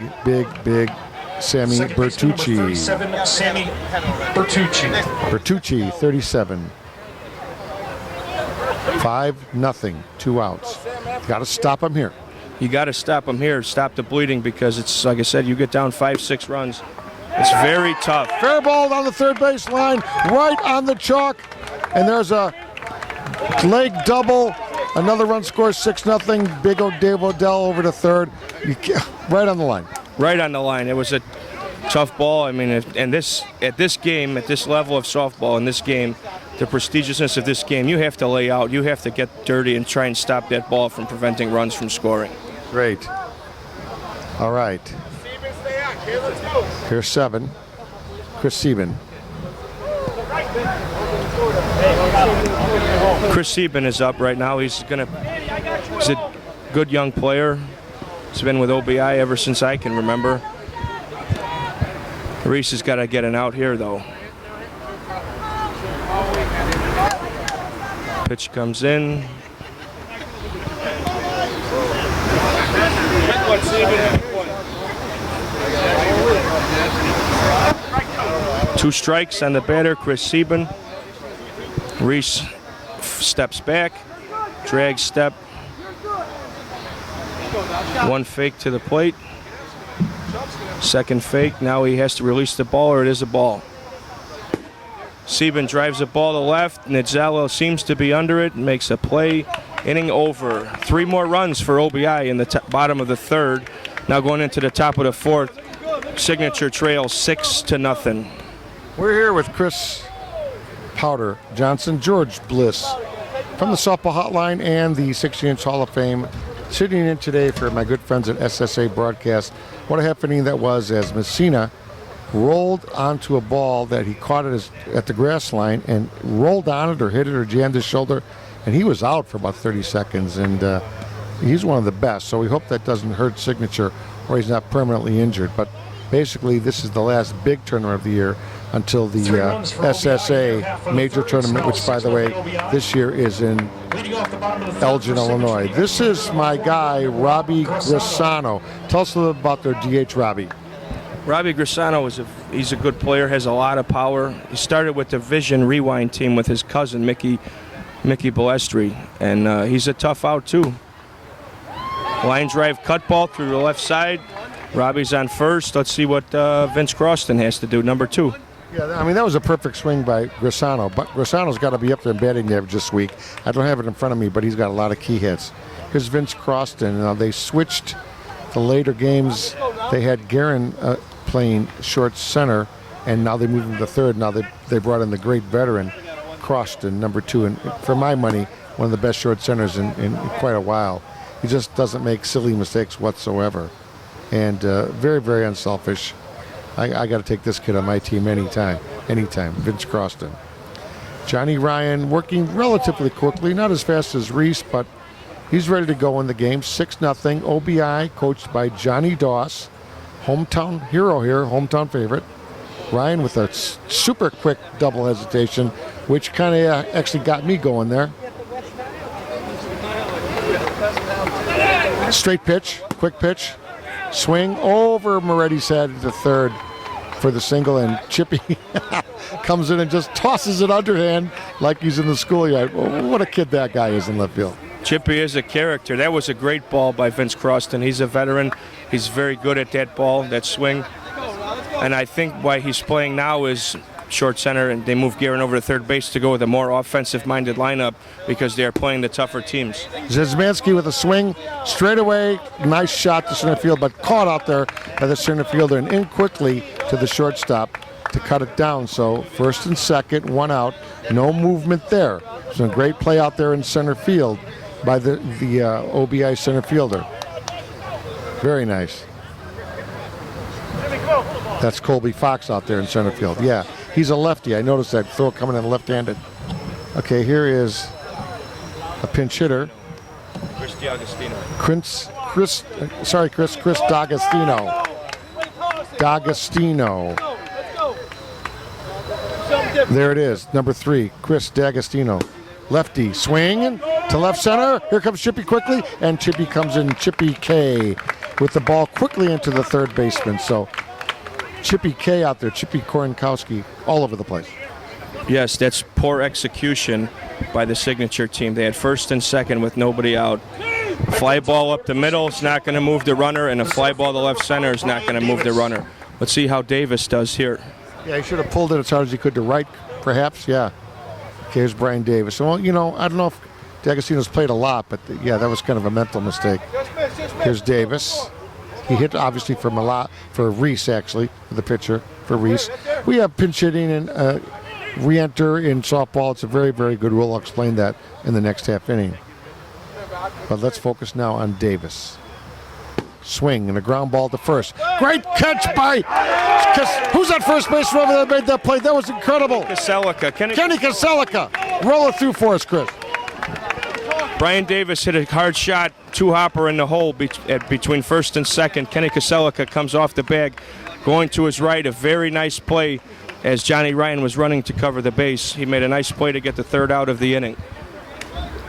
Sammy Bertucci. 37, Sammy Bertucci. Bertucci, 37. 5-0, 2 outs. Got to stop him here. You got to stop him here, stop the bleeding, because it's, like I said, you get down 5-6 runs. It's very tough. Fair ball down the third base line, right on the chalk. And there's a leg double. Another run scores 6-0. Big Dave Odell over to third. Right on the line. Right on the line. It was a tough ball. I mean, at this game, at this level of softball, in this game, the prestigiousness of this game, you have to lay out. You have to get dirty and try and stop that ball from preventing runs from scoring. Great. All right. Here's 7. Chris Sieben. Chris Sieben is up right now. He's a good young player. He's been with OBI ever since I can remember. Reese has got to get an out here, though. Pitch comes in. Two strikes on the batter, Chris Sieben. Reese steps back, drag step. One fake to the plate. Second fake. Now he has to release the ball, or it is a ball. Sieben drives the ball to left. Nizzello seems to be under it and makes a play. Inning over. 3 more runs for OBI in the bottom of the 3rd. Now going into the top of the 4th. Signature trails 6-0. We're here with Chris Powder Johnson, George Bliss from the Softball Hotline and the 60-inch Hall of Fame, sitting in today for my good friends at SSA Broadcast. What a happening that was as Messina rolled onto a ball that he caught at the grass line and rolled on it or hit it or jammed his shoulder, and he was out for about 30 seconds, and he's one of the best, so we hope that doesn't hurt Signature or he's not permanently injured. But basically, this is the last big tournament of the year until the SSA major tournament, which, by the way, this year is in Elgin, Illinois. This is my guy, Robbie Grisano. Tell us a little about their DH, Robbie. Robbie Grisano he's a good player, has a lot of power. He started with the Vision Rewind team with his cousin, Mickey Balestri, and he's a tough out, too. Line drive cut ball through the left side. Robbie's on first. Let's see what Vince Croston has to do, number 2. Yeah, I mean, that was a perfect swing by Grisano, but Grisano's got to be up there in batting average this week. I don't have it in front of me, but he's got a lot of key hits. Here's Vince Croston. They switched the later games. They had Guerin playing short center, and now they moved him to third. Now they brought in the great veteran, Croston, number 2, and for my money, one of the best short centers in quite a while. He just doesn't make silly mistakes whatsoever. And very, very unselfish. I got to take this kid on my team anytime. Vince Croston. Johnny Ryan working relatively quickly, not as fast as Reese, but he's ready to go in the game. 6-0. OBI, coached by Johnny Doss, hometown hero here, hometown favorite. Ryan with a super quick double hesitation, which kind of actually got me going there. Straight pitch, quick pitch. Swing over Moretti's head to third for the single, and Chippy comes in and just tosses it underhand like he's in the schoolyard. What a kid that guy is in left field. Chippy is a character. That was a great ball by Vince Croston. He's a veteran. He's very good at that ball, that swing. And I think why he's playing now is short center, and they moved Guerin over to third base to go with a more offensive-minded lineup because they're playing the tougher teams. Zizmansky with a swing straight away. Nice shot to center field, but caught out there by the center fielder and in quickly to the shortstop to cut it down. So first and second, 1 out, no movement there. So a great play out there in center field by the OBI center fielder. Very nice. That's Colby Fox out there in center field. Yeah, he's a lefty. I noticed that throw coming in left-handed. Okay, here is a pinch hitter. Chris D'Agostino. Chris D'Agostino. There it is, number 3, Chris D'Agostino. Lefty, swing to left center. Here comes Chippy quickly, and Chippy comes in, Chippy K, with the ball quickly into the third baseman. So Chippy K out there, Chippy Korenkowski, all over the place. Yes, that's poor execution by the Signature team. They had first and second with nobody out. Fly ball up the middle is not going to move the runner, and a fly ball to left center is not going to move the runner. Let's see how Davis does here. Yeah, he should have pulled it as hard as he could to right, perhaps. Yeah. Okay, here's Brian Davis. Well, you know, I don't know if D'Agostino's played a lot, but yeah, that was kind of a mental mistake. Here's Davis. He hit obviously for Reese, actually, the pitcher for Reese. We have pinch hitting and re-enter in softball. It's a very, very good rule. I'll explain that in the next half inning. But let's focus now on Davis. Swing and a ground ball to first. Great catch by who's that first baseman over there made that play? That was incredible. Kenny Kaselica. Roll it through for us, Chris. Brian Davis hit a hard shot, 2-hopper in the hole between first and second. Kenny Kaselica comes off the bag, going to his right. A very nice play as Johnny Ryan was running to cover the base. He made a nice play to get the third out of the inning.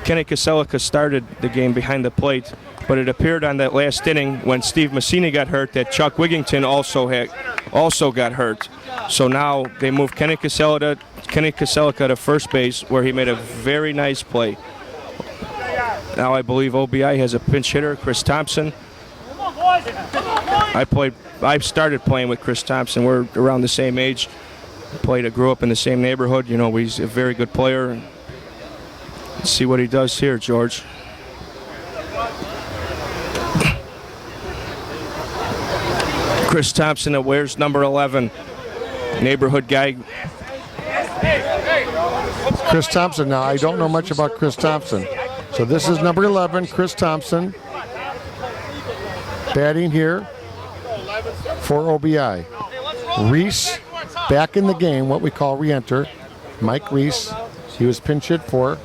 Kenny Kaselica started the game behind the plate, but it appeared on that last inning when Steve Messina got hurt that Chuck Wigington also got hurt. So now they moved Kenny Kaselica to first base, where he made a very nice play. Now I believe OBI has a pinch hitter, Chris Thompson. I started playing with Chris Thompson. We're around the same age. Grew up in the same neighborhood. You know, he's a very good player. Let's see what he does here, George. Chris Thompson that wears number 11. Neighborhood guy. Chris Thompson. Now, I don't know much about Chris Thompson. So this is number 11, Chris Thompson, batting here for OBI. Reese back in the game, what we call re-enter. Mike Reese, he was pinch hit for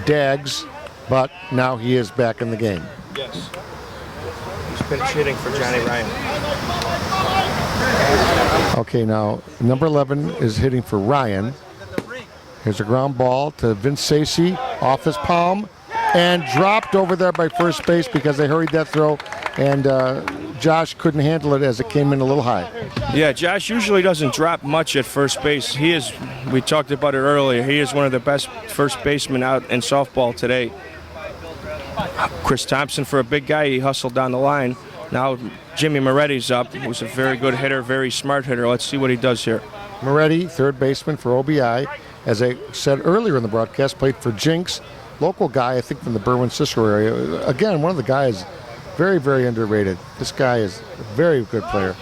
Dags, but now he is back in the game. Yes. He's pinch hitting for Johnny Ryan. Okay, now number 11 is hitting for Ryan. Here's a ground ball to Vince Sacy off his palm and dropped over there by first base because they hurried that throw, and Josh couldn't handle it as it came in a little high. Yeah, Josh usually doesn't drop much at first base. He is, we talked about it earlier, he is one of the best first basemen out in softball today. Chris Thompson, for a big guy, he hustled down the line. Now Jimmy Moretti's up, who's a very good hitter, very smart hitter. Let's see what he does here. Moretti, third baseman for OBI. As I said earlier in the broadcast, played for Jinx, local guy, I think from the Berwyn-Cicero area. Again, one of the guys, very, very underrated. This guy is a very good player,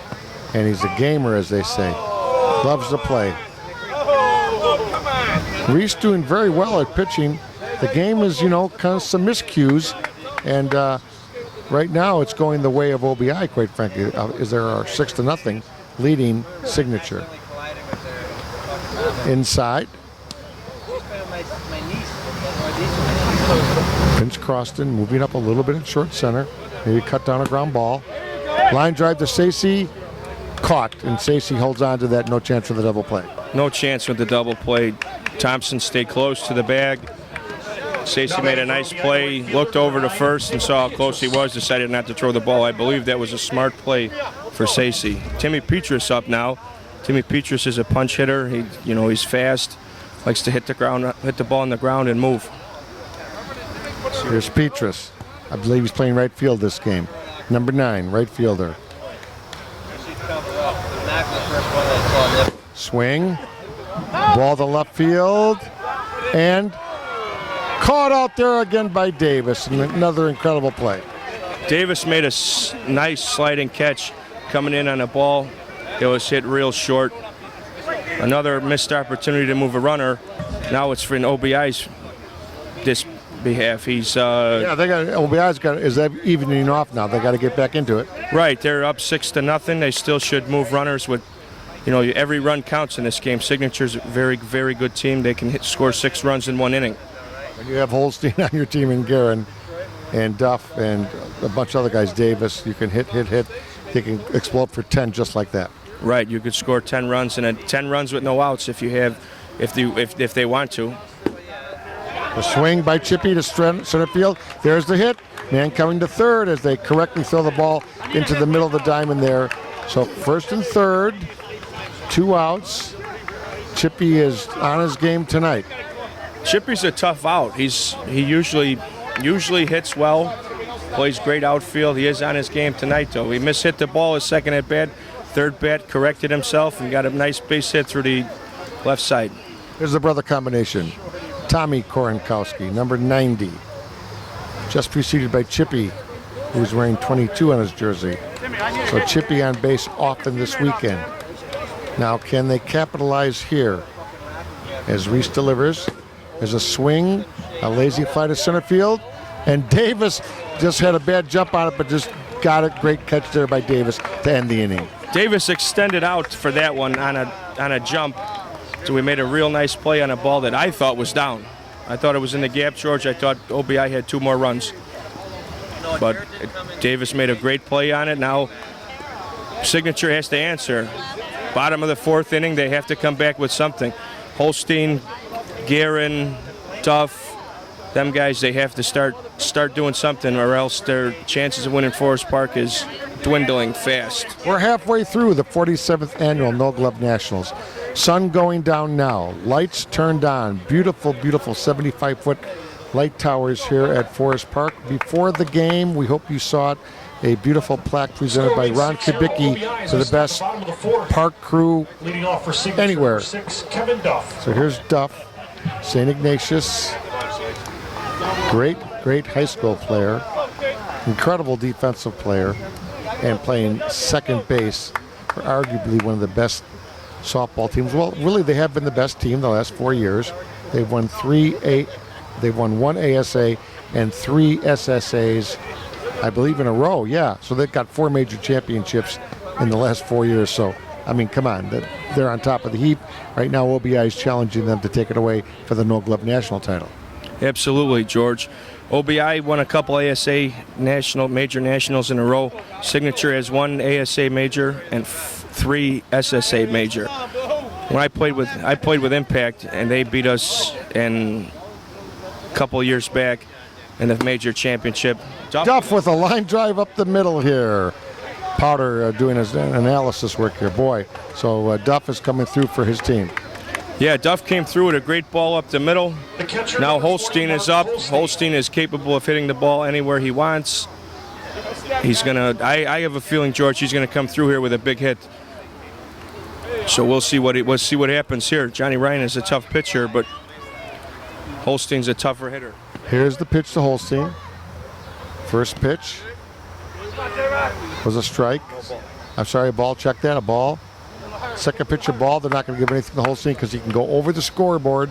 and he's a gamer, as they say. Loves to play. Reese doing very well at pitching. The game is, you know, kind of some miscues, and right now it's going the way of OBI, quite frankly, as there are 6-0 leading Signature. Inside. Vince Croston moving up a little bit in short center. Maybe cut down a ground ball. Line drive to Sacy. Caught, and Sacy holds on to that. No chance for the double play. No chance with the double play. Thompson stayed close to the bag. Sacy made a nice play, looked over to first and saw how close he was, decided not to throw the ball. I believe that was a smart play for Sacy. Timmy Petrus up now. Timmy Petrus is a punch hitter. He's fast, likes to hit the ball on the ground and move. Here's Petrus. I believe he's playing right field this game. Number 9, right fielder. Swing. Ball to left field. And caught out there again by Davis. Another incredible play. Davis made a nice sliding catch coming in on a ball. It was hit real short. Another missed opportunity to move a runner. Now it's for an OBI's behalf. He's yeah, they got OBI's is that evening off now. They got to get back into it. Right, they're up 6-0. They still should move runners with, every run counts in this game. Signature's a very, very good team. They can score 6 runs in 1 inning. When you have Holstein on your team and Guerin and Duff and a bunch of other guys, Davis, you can hit. They can explode for 10 just like that. Right, you could score 10 runs and 10 runs with no outs if they want to. The swing by Chippy to center field. There's the hit. Man coming to third as they correctly throw the ball into the middle of the diamond there. So first and third, 2 outs. Chippy is on his game tonight. Chippy's a tough out. He usually hits well, plays great outfield. He is on his game tonight, though. He mishit the ball his second at bat. Third bat corrected himself and got a nice base hit through the left side. Here's the brother combination. Tommy Korenkowski, number 90. Just preceded by Chippy, who's wearing 22 on his jersey. So Chippy on base often this weekend. Now, can they capitalize here? As Reese delivers, there's a swing, a lazy fly to center field, and Davis just had a bad jump on it, but just got it. Great catch there by Davis to end the inning. Davis extended out for that one on a jump. So we made a real nice play on a ball that I thought was down. I thought it was in the gap, George. I thought OBI had 2 more runs. But Davis made a great play on it. Now Signature has to answer. Bottom of the 4th inning, they have to come back with something. Holstein, Guerin, Duff, them guys, they have to start doing something, or else their chances of winning Forest Park is dwindling fast. We're halfway through the 47th annual No Glove Nationals. Sun going down now. Lights turned on. Beautiful, beautiful 75-foot light towers here at Forest Park. Before the game, we hope you saw it, a beautiful plaque presented by Ron Kubicki for the best park crew Leading off for signature anywhere. number 6, Kevin Duff. So here's Duff, St. Ignatius. Great high school player. Incredible defensive player. And playing second base for arguably one of the best softball teams. Well, really, they have been the best team the last 4 years. They've won they've won 1 ASA and 3 SSAs, I believe, in a row. Yeah, so they've got 4 major championships in the last 4 years. So, I mean, come on, they're on top of the heap. Right now, OBI is challenging them to take it away for the No Glove national title. Absolutely, George. OBI won a couple ASA major nationals in a row. Signature has 1 ASA major and 3 SSA major. When I played with Impact, and they beat us in a couple years back in the major championship. Duff with a line drive up the middle here. Powder doing his analysis work here, boy. So Duff is coming through for his team. Yeah, Duff came through with a great ball up the middle. The catcher, Now number Holstein 41, is up. Holstein. Holstein is capable of hitting the ball anywhere he wants. He's gonna. I have a feeling, George, he's gonna come through here with a big hit. So we'll see what happens here. Johnny Ryan is a tough pitcher, but Holstein's a tougher hitter. Here's the pitch to Holstein. First pitch was a strike. I'm sorry, a ball. Check that, a ball. Second pitch, a ball. They're not going to give anything to Holstein because he can go over the scoreboard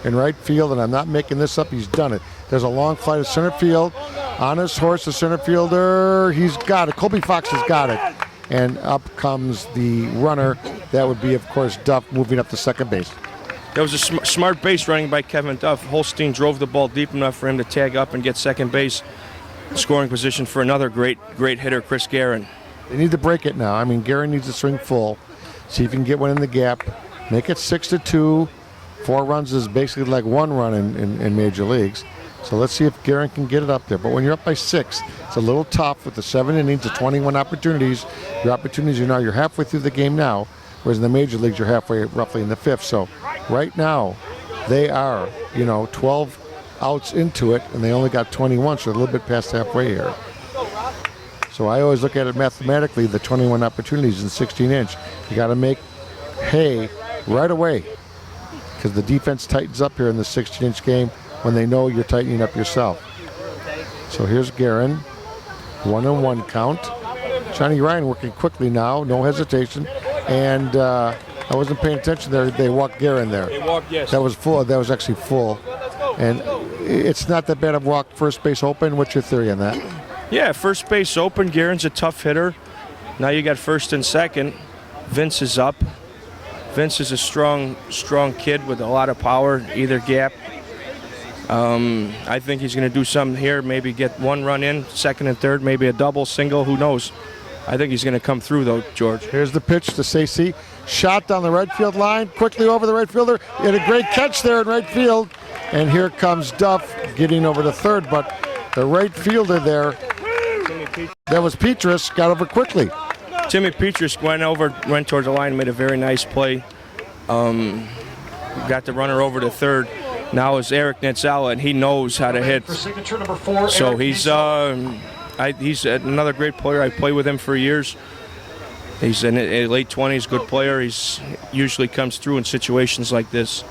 in right field, and I'm not making this up. He's done it. There's a long fly to center field. On his horse, the center fielder, he's got it. Colby Fox has got it. And up comes the runner. That would be, of course, Duff moving up to second base. That was a smart base running by Kevin Duff. Holstein drove the ball deep enough for him to tag up and get second base. Scoring position for another great hitter, Chris Guerin. They need to break it now. I mean, Guerin needs to swing full. See if you can get one in the gap. Make it 6-2. 4 runs is basically like 1 run in major leagues. So let's see if Guerin can get it up there. But when you're up by 6, it's a little tough with the 7 innings, the 21 opportunities. Your opportunities are now, you're halfway through the game now, whereas in the major leagues, you're halfway roughly in the 5th. So right now, they are, 12 outs into it, and they only got 21, so they're a little bit past halfway here. So I always look at it mathematically, the 21 opportunities in 16-inch. You got to make hay right away because the defense tightens up here in the 16-inch game when they know you're tightening up yourself. So here's Guerin, 1-1 count. Johnny Ryan working quickly now, no hesitation. And I wasn't paying attention there. They walked Guerin there. They walked, yes. That was full. That was actually full. And it's not that bad of walk first base open. What's your theory on that? Yeah, first base open. Guerin's a tough hitter. Now you got first and second. Vince is up. Vince is a strong kid with a lot of power, either gap. I think he's going to do something here, maybe get 1 run in, second and third, maybe a double, single, who knows. I think he's going to come through, though, George. Here's the pitch to Stacey. Shot down the right field line, quickly over the right fielder. He had a great catch there in right field. And here comes Duff getting over to third, but the right fielder there, that was Petrus, got over quickly. Timmy Petrus went towards the line, made a very nice play. Got the runner over to third. Now is Eric Netzala, and he knows how to hit. For signature number 4, So Eric he's Netzala. he's another great player. I played with him for years. He's in his late 20s, good player. He's usually comes through in situations like this.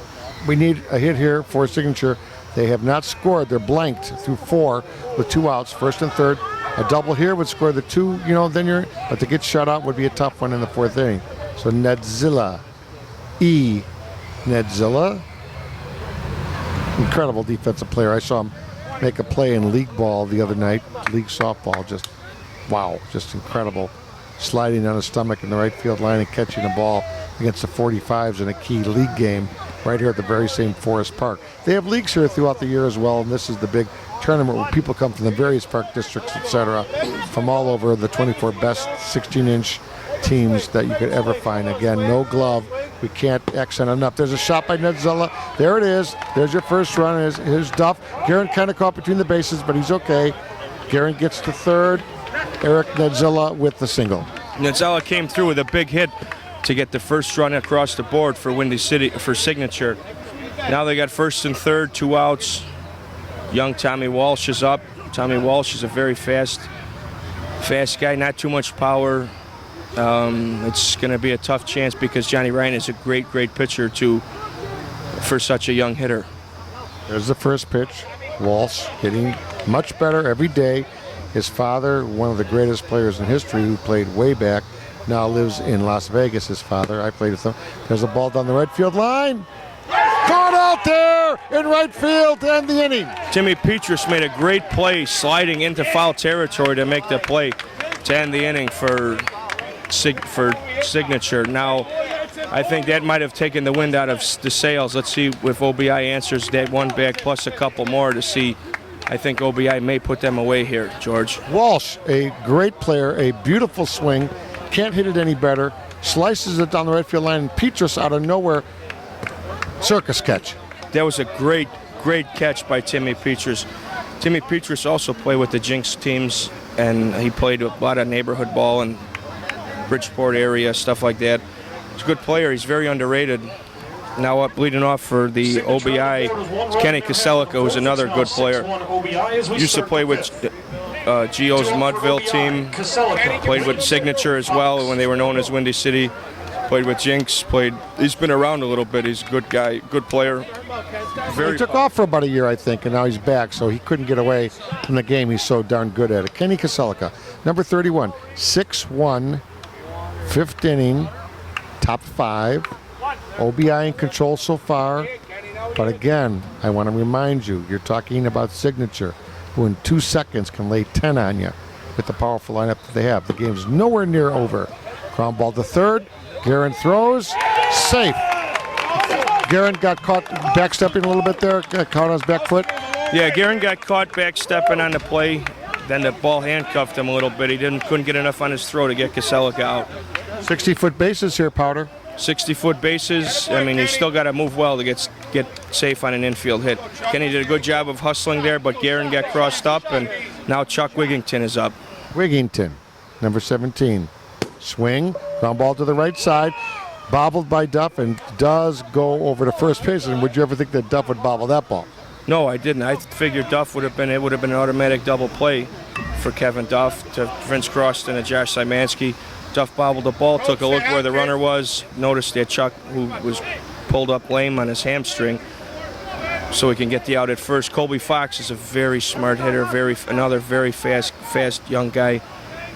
We need a hit here for a signature. They have not scored. They're blanked through 4 with 2 outs, first and third. A double here would score the 2, but to get shut out would be a tough one in the 4th inning. So Netzila, Netzila, incredible defensive player. I saw him make a play in league ball the other night, league softball, just wow, just incredible. Sliding on his stomach in the right field line and catching a ball against the 45s in a key league game right here at the very same Forest Park. They have leagues here throughout the year as well, and this is the big tournament where people come from the various park districts, etc., from all over the 24 best 16-inch teams that you could ever find. Again, no glove. We can't accent enough. There's a shot by Netzela. There it is. There's your first run. Here's Duff. Guerin kind of caught between the bases, but he's okay. Guerin gets to third. Eric Netzela with the single. Netzala came through with a big hit to get the first run across the board for Windy City for signature. Now they got first and third, 2 outs. Young Tommy Walsh is up. Tommy Walsh is a very fast Fast guy, not too much power. It's going to be a tough chance because Johnny Ryan is a great, great pitcher for such a young hitter. There's the first pitch. Walsh hitting much better every day. His father, one of the greatest players in history, who played way back, now lives in Las Vegas. His father, I played with him. There's a ball down the right field line. Caught out there in right field to end the inning. Timmy Petrus made a great play sliding into foul territory to make the play to end the inning for signature. Now, I think that might have taken the wind out of the sails. Let's see if OBI answers that one back plus a couple more to see. I think OBI may put them away here, George. Walsh, a great player, a beautiful swing. Can't hit it any better. Slices it down the right field line, and Petrus out of nowhere, circus catch. That was a great, great catch by Timmy Petrus. Timmy Petrus also played with the Jinx teams, and he played a lot of neighborhood ball in Bridgeport area, stuff like that. He's a good player. He's very underrated. Now up leading off for the OBI, Kenny Kaselica, who's another good player. Used to play with Gio's Mudville team. Played with Signature as well when they were known as Windy City. Played with Jinx. He's been around a little bit. He's a good guy, good player. He took off for about a year, I think, and now he's back, so he couldn't get away from the game. He's so darn good at it. Kenny Kaselica, number 31, 6'1", fifth inning, top 5. OBI in control so far, but again, I want to remind you, you're talking about Signature, who in 2 seconds can lay 10 on you with the powerful lineup that they have. The game's nowhere near over. Ground ball to third. Guerin throws. Safe. Guerin got caught backstepping a little bit there, got caught on his back foot. Yeah, Guerin got caught backstepping on the play. Then the ball handcuffed him a little bit. He couldn't get enough on his throw to get Kaselica out. 60-foot bases here, Powder. 60-foot bases. I mean, you still got to move well to get safe on an infield hit. Kenny did a good job of hustling there, but Guerin got crossed up, and now Chuck Wigington is up. Wigington, number 17. Swing, ground ball to the right side, bobbled by Duff, and does go over to first base. And would you ever think that Duff would bobble that ball? No, I didn't. I figured Duff would have been an automatic double play for Kevin Duff to Vince Croston and Josh Szymanski. Duff bobbled the ball, took a look where the runner was, noticed that Chuck, who was pulled up lame on his hamstring, so he can get the out at first. Colby Fox is a very smart hitter, another very fast young guy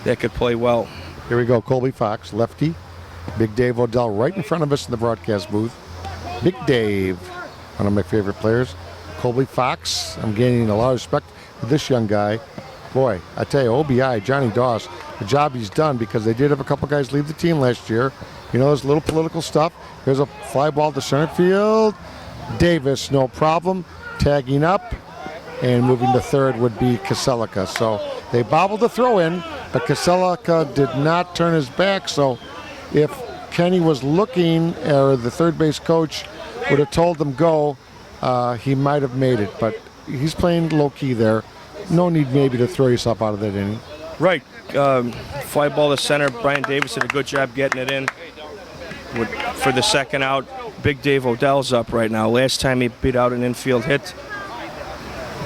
that could play well. Here we go, Colby Fox, lefty. Big Dave Odell right in front of us in the broadcast booth. Big Dave, one of my favorite players. Colby Fox, I'm gaining a lot of respect for this young guy. Boy, I tell you, OBI, Johnny Doss, the job he's done, because they did have a couple guys leave the team last year. You know, there's a little political stuff. There's a fly ball to center field. Davis, no problem, tagging up, and moving to third would be Kaselica. So they bobbled the throw in, but Kaselica did not turn his back. So if Kenny was looking, or the third base coach would have told him go, he might have made it. But he's playing low key there. No need maybe to throw yourself out of that inning. Right. Fly ball to center. Brian Davis did a good job getting it in for the second out. Big Dave Odell's up right now. Last time he beat out an infield hit.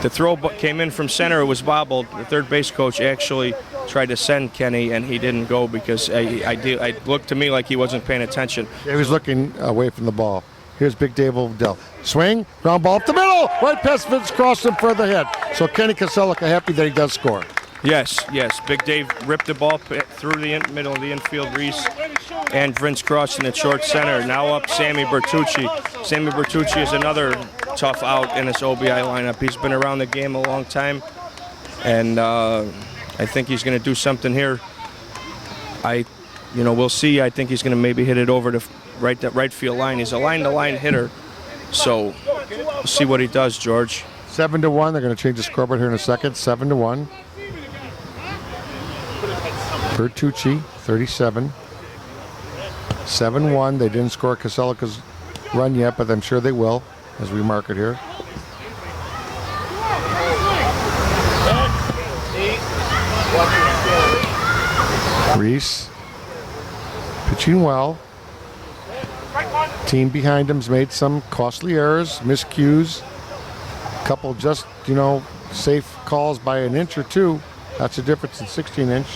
The throw came in from center. It was bobbled. The third base coach actually tried to send Kenny, and he didn't go because I looked to me like he wasn't paying attention. Yeah, he was looking away from the ball. Here's Big Dave Odell. Swing, ground ball up the middle. Right past Vince Croston for the hit. So Kenny Kaselica happy that he does score. Yes. Big Dave ripped the ball through the middle of the infield. Reese and Vince Croston at short center. Now up Sammy Bertucci. Sammy Bertucci is another tough out in this OBI lineup. He's been around the game a long time, and I think he's going to do something here. We'll see. I think he's going to maybe hit it over to that right field line. He's a line-to-line hitter, so we'll see what he does, George. 7-1. They're going to change the scoreboard here in a second. 7-1. Bertucci, 37. 7-1. They didn't score Kaselica's run yet, but I'm sure they will as we mark it here. Reese pitching well. Team behind him's made some costly errors, miscues. A couple just, safe calls by an inch or two. That's the difference in 16-inch.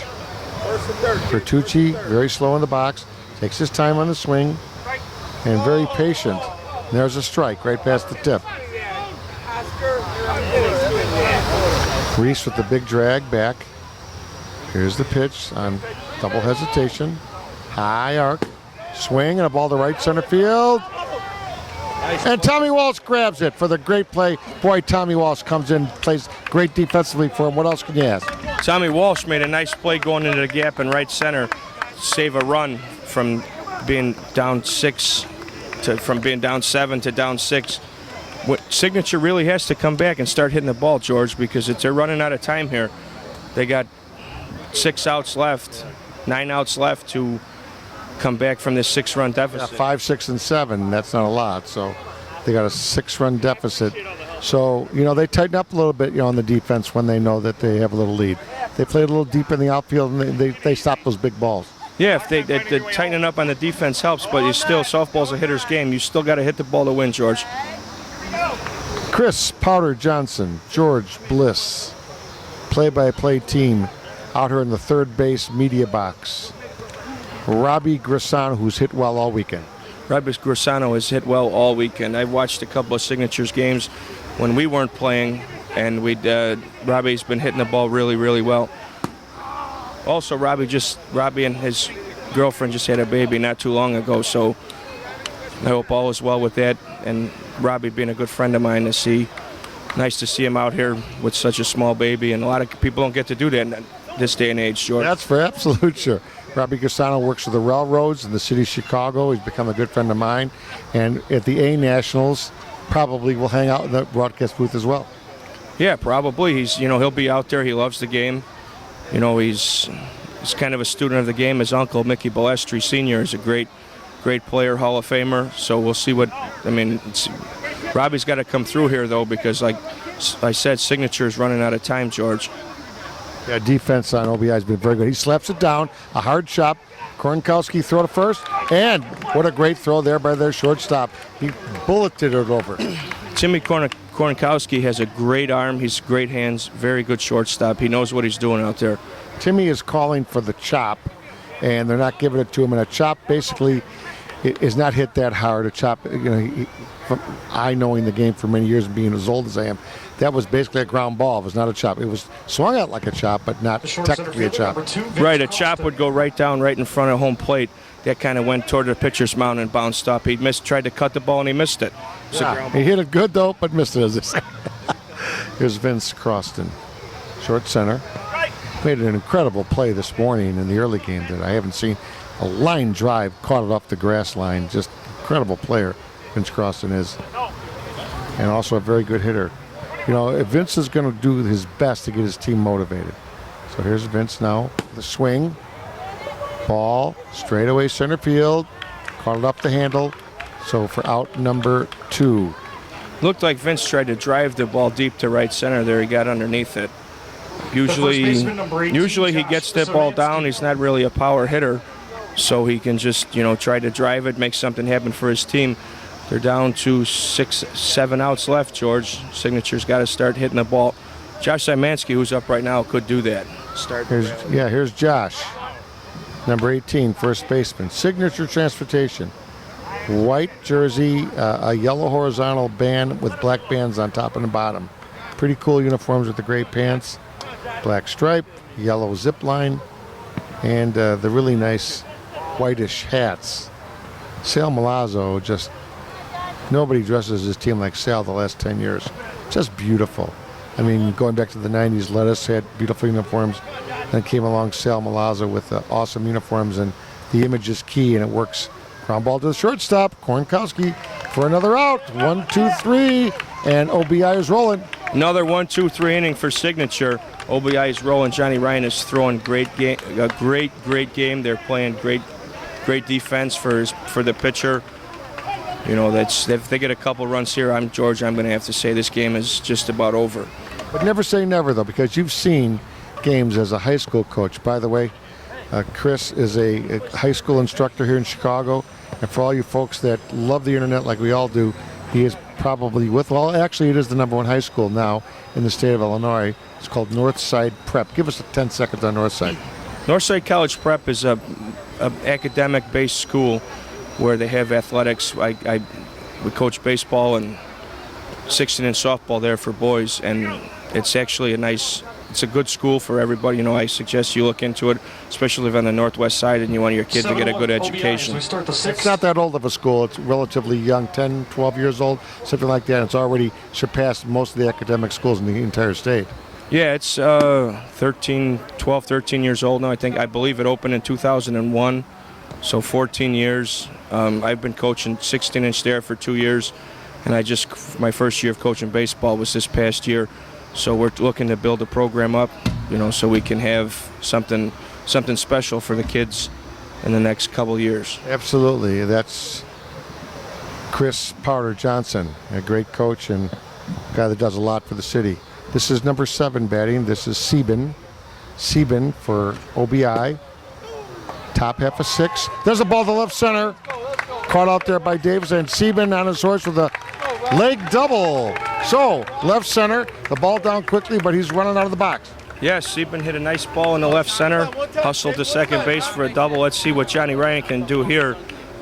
Bertucci, very slow in the box, takes his time on the swing, and very patient. And there's a strike right past the tip. Reese with the big drag back. Here's the pitch on double hesitation. High arc. Swing and a ball to right center field. And Tommy Walsh grabs it for the great play. Boy, Tommy Walsh comes in, plays great defensively for him. What else can you ask? Tommy Walsh made a nice play going into the gap in right center, save a run from being down 6 from being down 7 to down 6. Signature really has to come back and start hitting the ball, George, because they're running out of time here. They got 6 outs left, 9 outs left to come back from this 6-run deficit. 5, 6, and 7. That's not a lot. So they got a 6-run deficit. So, they tighten up a little bit, on the defense when they know that they have a little lead. They play a little deep in the outfield, and they stop those big balls. Yeah, if they tightening up on the defense helps, but softball's a hitter's game. You still got to hit the ball to win, George. Chris Powder Johnson, George Bliss, play-by-play team out here in the third base media box. Robbie Grisano, who's hit well all weekend. Robbie Grisano has hit well all weekend. I watched a couple of Signatures games when we weren't playing, and Robbie's been hitting the ball really, really well. Also, Robbie and his girlfriend just had a baby not too long ago, so I hope all is well with that. And Robbie being a good friend of mine, nice to see him out here with such a small baby, and a lot of people don't get to do that in this day and age, George. That's for absolute sure. Robbie Grisano works for the railroads in the city of Chicago. He's become a good friend of mine, and at the A Nationals, probably will hang out in the broadcast booth as well. Yeah, probably. He'll be out there. He loves the game. He's kind of a student of the game. His uncle, Mickey Balestri Sr., is a great player, Hall of Famer. So we'll see Robbie's got to come through here, though, because, like I said, Signature's running out of time, George. Yeah, defense on OBI has been very good. He slaps it down, a hard chop. Kornkowski throw to first, and what a great throw there by their shortstop. He bulleted it over. Timmy Kornkowski has a great arm. He's great hands, very good shortstop. He knows what he's doing out there. Timmy is calling for the chop, and they're not giving it to him. And a chop basically is not hit that hard. A chop, I knowing the game for many years and being as old as I am, that was basically a ground ball. It was not a chop. It was swung out like a chop, but not technically a chop. Right, a chop would go right down right in front of home plate. That kind of went toward the pitcher's mound and bounced up. He tried to cut the ball, and he missed it. He hit it good, though, but missed it, as they say. Here's Vince Croston, short center. Made an incredible play this morning in the early game that I haven't seen. A line drive, caught it off the grass line. Just incredible player, Vince Croston is. And also a very good hitter. If Vince is going to do his best to get his team motivated. So here's Vince now, the swing. Ball, straightaway center field. Caught it up the handle. So for out number 2. Looked like Vince tried to drive the ball deep to right center there. He got underneath it. Usually he gets that ball down. He's not really a power hitter. So he can just, try to drive it, make something happen for his team. They're down to 6, 7 outs left, George. Signature's got to start hitting the ball. Josh Szymanski, who's up right now, could do that. Here's Josh. Number 18, first baseman. Signature Transportation. White jersey, a yellow horizontal band with black bands on top and the bottom. Pretty cool uniforms with the gray pants. Black stripe, yellow zip line, and the really nice whitish hats. Sal Milazzo, just nobody dresses his team like Sal the last 10 years. Just beautiful. I mean, going back to the 90s, Lettuce had beautiful uniforms. Then came along Sal Milazzo with awesome uniforms, and the image is key, and it works. Ground ball to the shortstop. Kornkowski for another out. 1, 2, 3, and OBI is rolling. Another 1, 2, 3 inning for Signature. OBI is rolling. Johnny Ryan is throwing great game. A great game. They're playing great defense for the pitcher. If they get a couple runs here, I'm going to have to say this game is just about over. But never say never, though, because you've seen games as a high school coach. By the way, Chris is a high school instructor here in Chicago, and for all you folks that love the internet like we all do, he is probably actually it is the #1 high school now in the state of Illinois. It's called Northside Prep. Give us 10 seconds on Northside. Northside College Prep is a academic-based school where they have athletics. We coach baseball and 16 and softball there for boys, and it's actually it's a good school for everybody. You know, I suggest you look into it, especially if on the northwest side and you want your kid to get a good education. It's not that old of a school. It's relatively young, 10, 12 years old, something like that. It's already surpassed most of the academic schools in the entire state. Yeah, it's 12, 13 years old now. I believe it opened in 2001, so 14 years. I've been coaching 16-inch there for 2 years, and my first year of coaching baseball was this past year. So we're looking to build a program up, you know, so we can have something special for the kids in the next couple of years. Absolutely. That's Chris Powder Johnson, a great coach and a guy that does a lot for the city. This is number 7 batting. This is Sieben. Sieben for OBI. Top half of 6. There's a ball to left center. Caught out there by Davis, and Sieben on his horse with a leg double. So, left center, the ball down quickly, but he's running out of the box. Yeah, Sieben hit a nice ball in the left center, hustled to second base for a double. Let's see what Johnny Ryan can do here.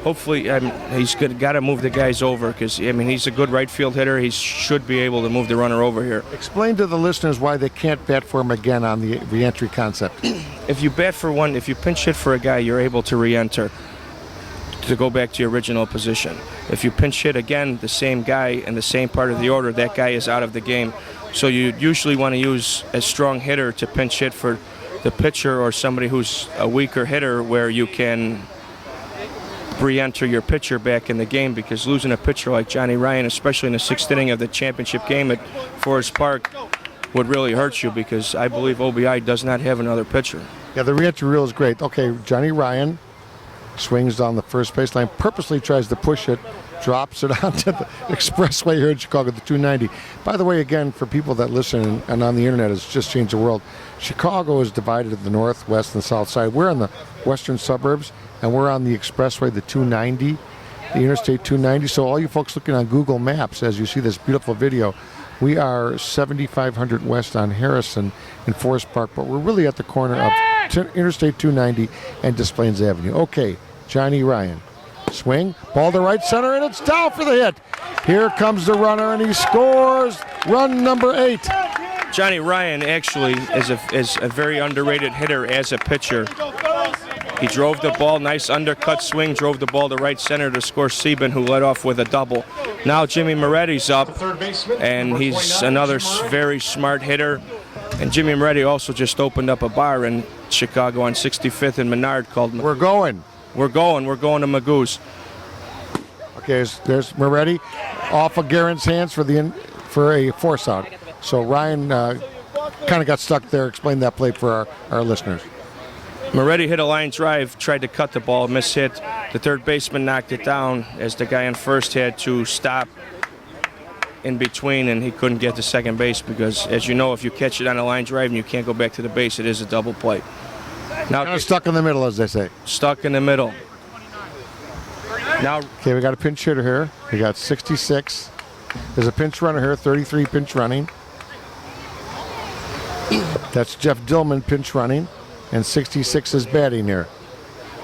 Hopefully, he's got to move the guys over because, he's a good right field hitter. He should be able to move the runner over here. Explain to the listeners why they can't bat for him again on the re-entry concept. If you pinch hit for a guy, you're able to re-enter to go back to your original position. If you pinch hit again, the same guy in the same part of the order, that guy is out of the game. So you usually want to use a strong hitter to pinch hit for the pitcher or somebody who's a weaker hitter where you can re-enter your pitcher back in the game, because losing a pitcher like Johnny Ryan, especially in the 6th inning of the championship game at Forest Park, would really hurt you, because I believe OBI does not have another pitcher. Yeah, the re-entry rule is great. Okay, Johnny Ryan swings down the first baseline, purposely tries to push it, drops it onto the expressway here in Chicago, the 290. By the way, again, for people that listen and on the internet, it's just changed the world. Chicago is divided in the north, west, and south side. We're in the western suburbs, and we're on the expressway, the 290, the Interstate 290. So all you folks looking on Google Maps, as you see this beautiful video, we are 7500 west on Harrison in Forest Park, but we're really at the corner of Interstate 290 and Des Plaines Avenue. Okay, Johnny Ryan. Swing, ball to right center, and it's down for the hit. Here comes the runner, and he scores run number 8. Johnny Ryan actually is a very underrated hitter as a pitcher. He drove the ball, nice undercut swing, drove the ball to right center to score Sieben, who led off with a double. Now Jimmy Moretti's up, and he's another very smart hitter. And Jimmy Moretti also just opened up a bar in Chicago on 65th and Menard called We're going. We're going to Magoo's. Okay, there's Moretti off of Guerin's hands for a force out. So Ryan kind of got stuck there. Explain that play for our listeners. Moretti hit a line drive, tried to cut the ball, mishit. The third baseman knocked it down as the guy on first had to stop in between, and he couldn't get to second base because, as you know, if you catch it on a line drive and you can't go back to the base, it is a double play. Now kind of stuck in the middle, as they say. Stuck in the middle. Now, okay, we got a pinch hitter here. We got 66. There's a pinch runner here, 33 pinch running. That's Jeff Dillman pinch running, and 66 is batting here.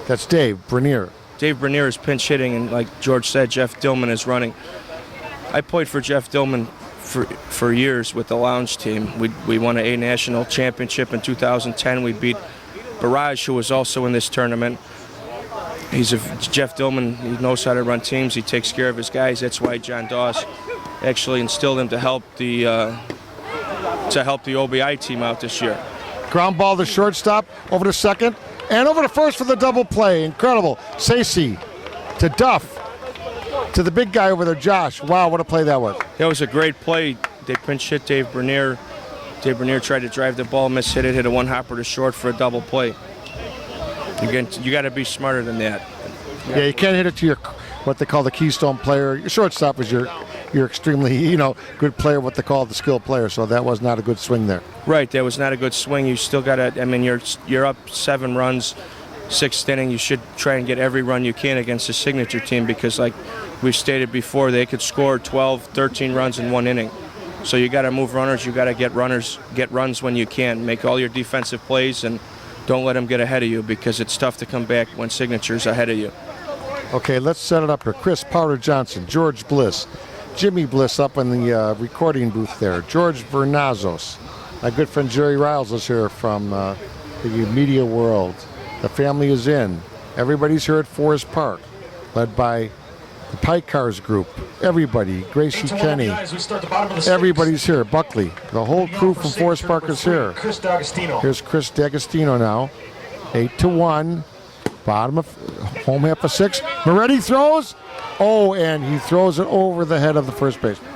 That's Dave Bernier. Dave Bernier is pinch hitting, and like George said, Jeff Dillman is running. I played for Jeff Dillman for years with the Lounge team. We won a national championship in 2010. We beat Barrage, who was also in this tournament. Jeff Dillman, he knows how to run teams. He takes care of his guys. That's why John Doss actually instilled him to help the OBI team out this year. Ground ball to shortstop, over to second, and over to first for the double play. Incredible. Sacy to Duff, to the big guy over there, Josh. Wow, what a play that was. That was a great play. They pinch hit Dave Bernier. Dave Bernier tried to drive the ball, mishit it, hit a one-hopper to short for a double play. Again, you got to be smarter than that. Yeah, you can't hit it to your what they call the keystone player. Your shortstop is your extremely good player, what they call the skilled player. So that was not a good swing there. Right, that was not a good swing. You still got to. I mean, you're up 7 runs, 6th inning. You should try and get every run you can against the signature team because, like we stated before, they could score 12, 13 runs in 1 inning. So you got to move runners. You got to get runs when you can. Make all your defensive plays and don't let him get ahead of you because it's tough to come back when Signature's ahead of you. Okay, let's set it up here. Chris Powder Johnson, George Bliss, Jimmy Bliss up in the recording booth there, George Vernazos. My good friend Jerry Riles is here from the media world. The family is in. Everybody's here at Forest Park, led by the Pike Cars group. Everybody, Gracie Kenny, everybody's here. Buckley, the whole crew from Forest Park is here. Here's Chris D'Agostino now. 8-1. Bottom of home half of 6. Moretti throws. Oh, and he throws it over the head of the first baseman.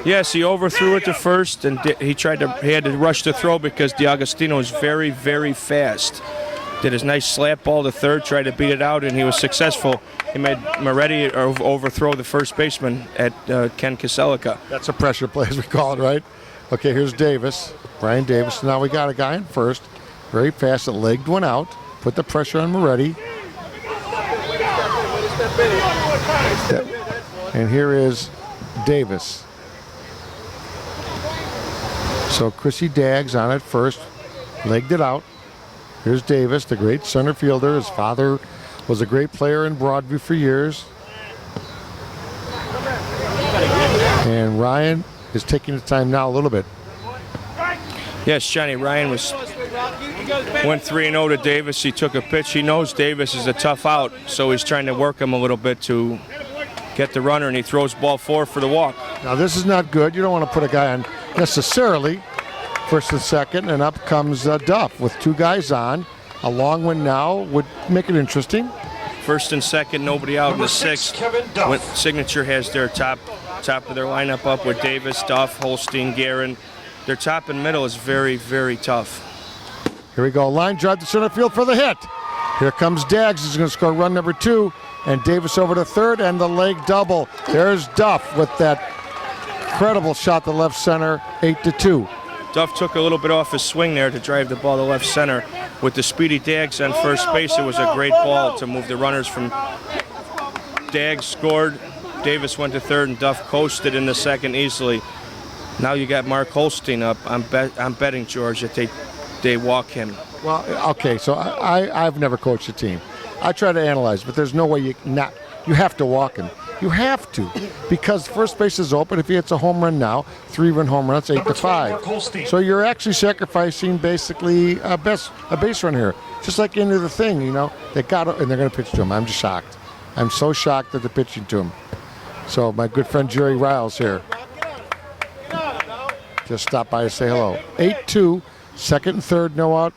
Yes, he overthrew it to first, and he had to rush the throw because D'Agostino is very, very fast. Did his nice slap ball to third, tried to beat it out, and he was successful. He made Moretti overthrow the first baseman at Ken Kaselica. That's a pressure play, as we call it, right? Okay, here's Davis, Brian Davis. Now we got a guy in first, very fast, that legged one out, put the pressure on Moretti. And here is Davis. So Chrissy Daggs on at first, legged it out. Here's Davis, the great center fielder. His father was a great player in Broadview for years. And Ryan is taking his time now a little bit. Yes, Johnny Ryan went 3-0 to Davis. He took a pitch. He knows Davis is a tough out, so he's trying to work him a little bit to get the runner, and he throws ball 4 for the walk. Now this is not good. You don't want to put a guy on necessarily first and second, and up comes Duff with 2 guys on. A long one now would make it interesting. First and second, nobody out in the 6th. When Signature has their top of their lineup up with Davis, Duff, Holstein, Guerin. Their top and middle is very, very tough. Here we go. Line drive to center field for the hit. Here comes Daggs. He's going to score run number 2. And Davis over to third, and the leg double. There's Duff with that incredible shot to left center, 8-2. Duff took a little bit off his swing there to drive the ball to left center. With the speedy Daggs on first base, it was a great ball to move the runners from. Daggs scored, Davis went to third, and Duff coasted in the second easily. Now you got Mark Holstein up. I'm betting, George, that they walk him. Well, okay, so I've never coached a team. I try to analyze, but there's no way you have to walk him. You have to, because first base is open. If he hits a home run now, 3-run home runs, 8-5. So you're actually sacrificing basically a base run here, just like into the thing, you know. They got it, and they're going to pitch to him. I'm just shocked. I'm so shocked that they're pitching to him. So my good friend Jerry Riles here just stopped by to say hello. 8-2, second and third, no out.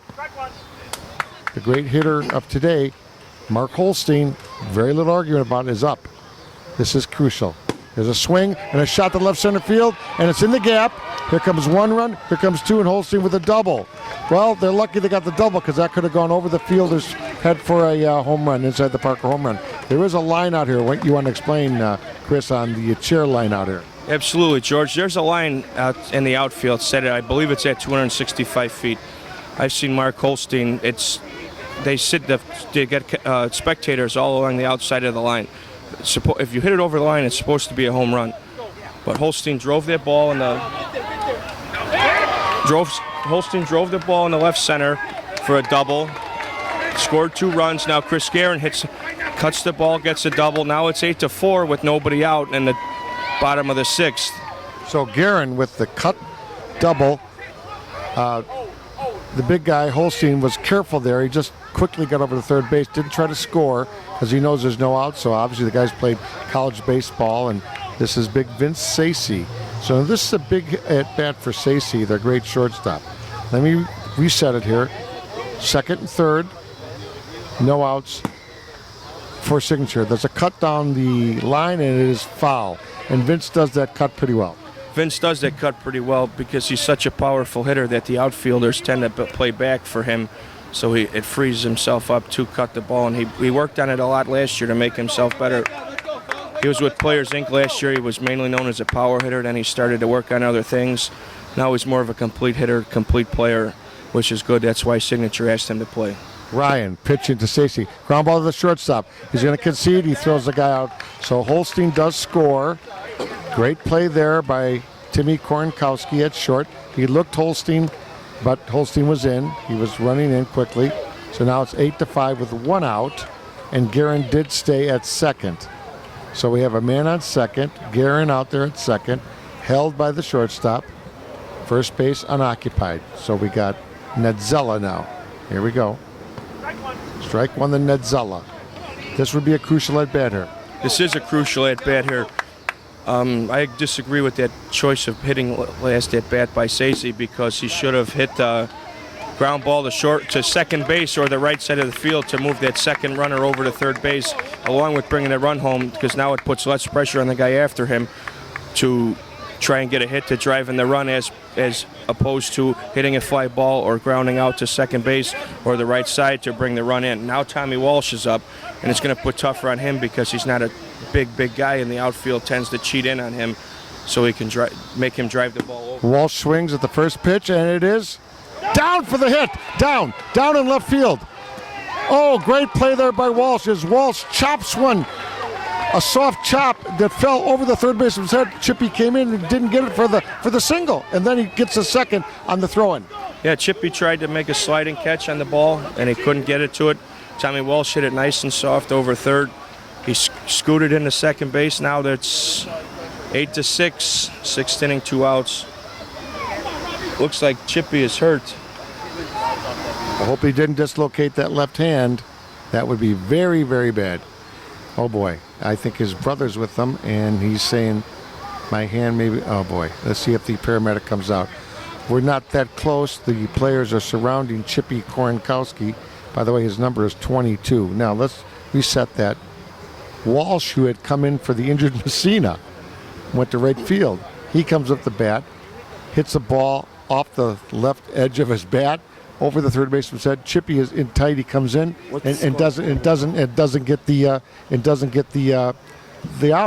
The great hitter of today, Mark Holstein, very little argument about it, is up. This is crucial. There's a swing and a shot to left center field, and it's in the gap. Here comes 1 run, here comes 2, and Holstein with a double. Well, they're lucky they got the double because that could have gone over the fielder's head for a home run, inside the Parker home run. There is a line out here. What you want to explain, Chris, on the chair line out here? Absolutely, George. There's a line out in the outfield set. I believe it's at 265 feet. I've seen Mark Holstein. They get spectators all along the outside of the line. If you hit it over the line, it's supposed to be a home run. But Holstein drove that ball in the the ball in the left center for a double. Scored 2 runs. Now Chris Guerin cuts the ball, gets a double. Now it's 8-4 with nobody out in the bottom of the 6th. So Guerin with the cut double. The big guy, Holstein, was careful there. He just quickly got over to third base, didn't try to score because he knows there's no out. So obviously the guy's played college baseball, and this is big Vince Sacy. So this is a big at-bat for Sacy, their great shortstop. Let me reset it here. Second and third, no outs for Signature. There's a cut down the line, and it is foul. And Vince does that cut pretty well. Vince does that cut pretty well because he's such a powerful hitter that the outfielders tend to play back for him. So it frees himself up to cut the ball, and he worked on it a lot last year to make himself better. He was with Players Inc. last year. He was mainly known as a power hitter. Then he started to work on other things. Now he's more of a complete hitter, complete player, which is good. That's why Signature asked him to play. Ryan pitching to Sacy. Ground ball to the shortstop. He's going to concede. He throws the guy out. So Holstein does score. Great play there by Timmy Kornkowski at short. He looked Holstein but Holstein was in. He was running in quickly. So now it's 8-5 with 1 out, and Guerin did stay at second. So we have a man on second, Guerin out there at second, held by the shortstop. First base unoccupied. So we got Nedzella now. Here we go. Strike one to Nedzella. This would be a crucial at bat here. This is a crucial at bat here. I disagree with that choice of hitting last at bat by Sacy, because he should have hit the ground ball to second base or the right side of the field to move that second runner over to third base, along with bringing the run home, because now it puts less pressure on the guy after him to try and get a hit to drive in the run, as opposed to hitting a fly ball or grounding out to second base or the right side to bring the run in. Now Tommy Walsh is up, and it's going to put tougher on him because he's not a big guy, and the outfield tends to cheat in on him, so he can make him drive the ball over. Walsh swings at the first pitch, and it is down for the hit. Down in left field. Oh, great play there by Walsh as Walsh chops one. A soft chop that fell over the third baseman's head. Chippy came in and didn't get it for the single, and then he gets a second on the throw-in. Yeah, Chippy tried to make a sliding catch on the ball, and he couldn't get it to it. Tommy Walsh hit it nice and soft over third. He scooted into second base. Now that's 8-6, 6th inning, 2 outs. Looks like Chippy is hurt. I hope he didn't dislocate that left hand. That would be very, very bad. Oh boy, I think his brother's with them, and he's saying, my hand maybe, oh boy. Let's see if the paramedic comes out. We're not that close. The players are surrounding Chippy Korenkowski. By the way, his number is 22. Now let's reset that. Walsh, who had come in for the injured Messina, went to right field. He comes up the bat, hits the ball off the left edge of his bat, over the third baseman's head. Chippy is in tight. He comes in and doesn't get the out.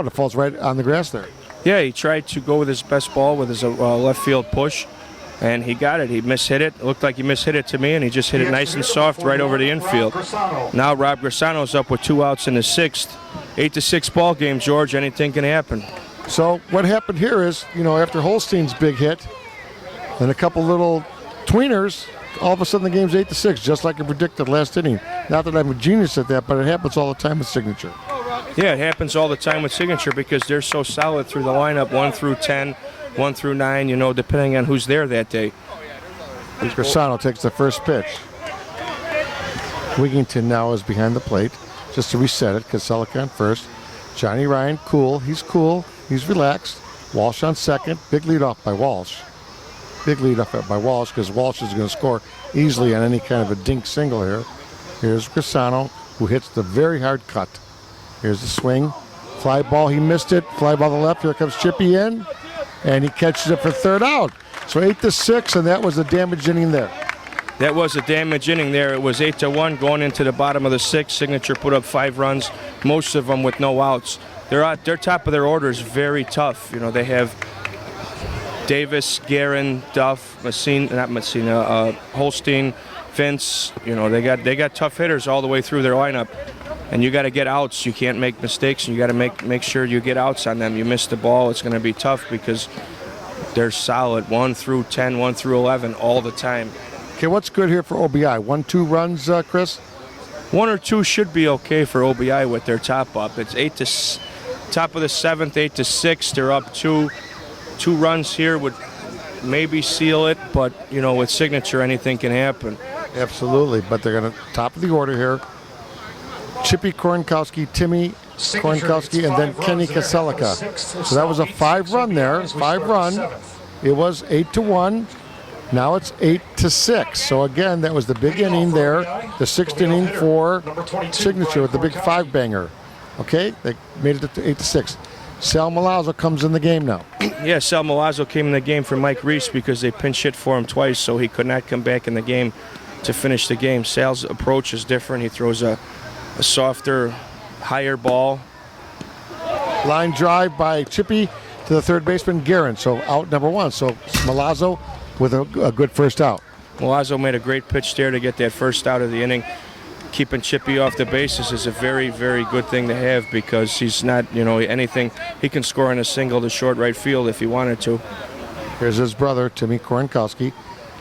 It falls right on the grass there. Yeah, he tried to go with his best ball with his left field push, and he got it. He mishit it. It looked like he mishit it to me, and he just hit it nice and soft right over the infield. Now Rob Grisano's up with 2 outs in the 6th. 8-6 ball game, George. Anything can happen. So what happened here is, after Holstein's big hit and a couple little tweeners, all of a sudden the game's 8-6, just like I predicted last inning. Not that I'm a genius at that, but it happens all the time with Signature. Yeah, it happens all the time with Signature because they're so solid through the lineup, 1 through 10, 1 through 9, depending on who's there that day. Grisano takes the first pitch. Wigington now is behind the plate, just to reset it. Kaselika on first. Johnny Ryan, cool. He's relaxed. Walsh on second. Big lead off by Walsh. Big lead off by Walsh because Walsh is going to score easily on any kind of a dink single here. Here's Grisano, who hits the very hard cut. Here's the swing. Fly ball, he missed it. Fly ball to the left. Here comes Chippy in, and he catches it for third out. So 8-6, and that was a damage inning there. That was a damage inning there. It was 8-1 going into the bottom of the 6th. Signature put up 5 runs, most of them with no outs. Their top of their order is very tough. They have Davis, Guerin, Duff, Holstein, Vince. They got tough hitters all the way through their lineup, and you got to get outs. You can't make mistakes, and you got to make sure you get outs on them. You miss the ball, it's going to be tough because they're solid 1 through 10, 1 through 11 all the time. Okay, what's good here for OBI? 1-2 runs, Chris? 1 or 2 should be okay for OBI with their top up. It's top of the 7th, 8-6. They're up 2. 2 runs here would maybe seal it, but with Signature, anything can happen. Absolutely, but they're going to top of the order here. Chippy Korenkowski, Timmy Korenkowski, and then Kenny Kaselika. So that was a 5-run there. 5-run. It was 8-1. Now it's 8-6. So again, that was the big inning there. The 6th inning for Signature with the big 5-banger. Okay, they made it to 8-6. Sal Milazzo comes in the game now. Yeah, Sal Milazzo came in the game for Mike Reese because they pinch hit for him twice, so he could not come back in the game to finish the game. Sal's approach is different. He throws a softer, higher ball. Line drive by Chippy to the third baseman, Guerin. So out number 1. So Milazzo with a good first out. Milazzo made a great pitch there to get that first out of the inning. Keeping Chippy off the bases is a very, very good thing to have because he's not, anything. He can score in a single to short right field if he wanted to. Here's his brother, Timmy Korenkowski.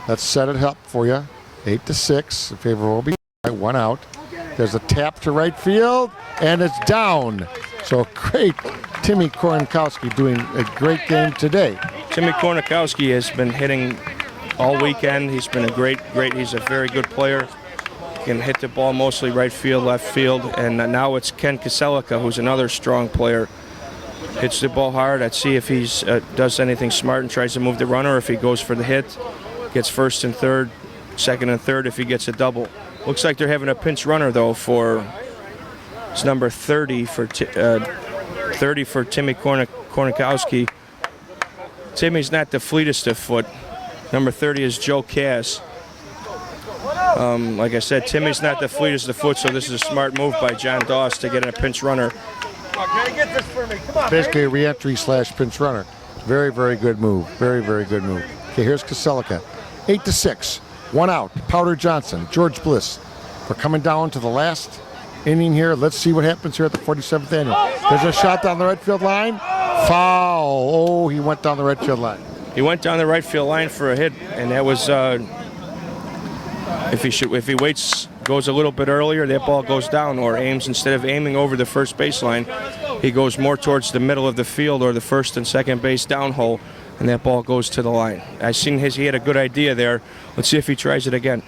Let's set it up for you. 8-6 in favor of OBI. 1 out. There's a tap to right field, and it's down. So great, Timmy Kornikowski doing a great game today. Timmy Kornikowski has been hitting all weekend. He's been he's a very good player. Can hit the ball mostly right field, left field, and now it's Ken Kaselika, who's another strong player. Hits the ball hard. Let's see if he's does anything smart and tries to move the runner. If he goes for the hit, gets first and third, second and third if he gets a double. Looks like they're having a pinch runner though for it's number 30 for Timmy Kornikowski. Timmy's not the fleetest of foot. Number 30 is Joe Cass. Like I said, Timmy's not the fleetest of foot, so this is a smart move by John Doss to get in a pinch runner. Basically a re-entry / pinch runner. Very, very good move. Very, very good move. Okay, here's Kaselika. 8-6. 1 out. Powder Johnson, George Bliss. We're coming down to the last inning here. Let's see what happens here at the 47th annual. There's a shot down the right field line. Foul. Oh, he went down the right field line. He went down the right field line for a hit, and that was if he waits, goes a little bit earlier, that ball goes down, or aims instead of aiming over the first baseline, he goes more towards the middle of the field or the first and second base down hole, and that ball goes to the line. I seen he had a good idea there. Let's see if he tries it again.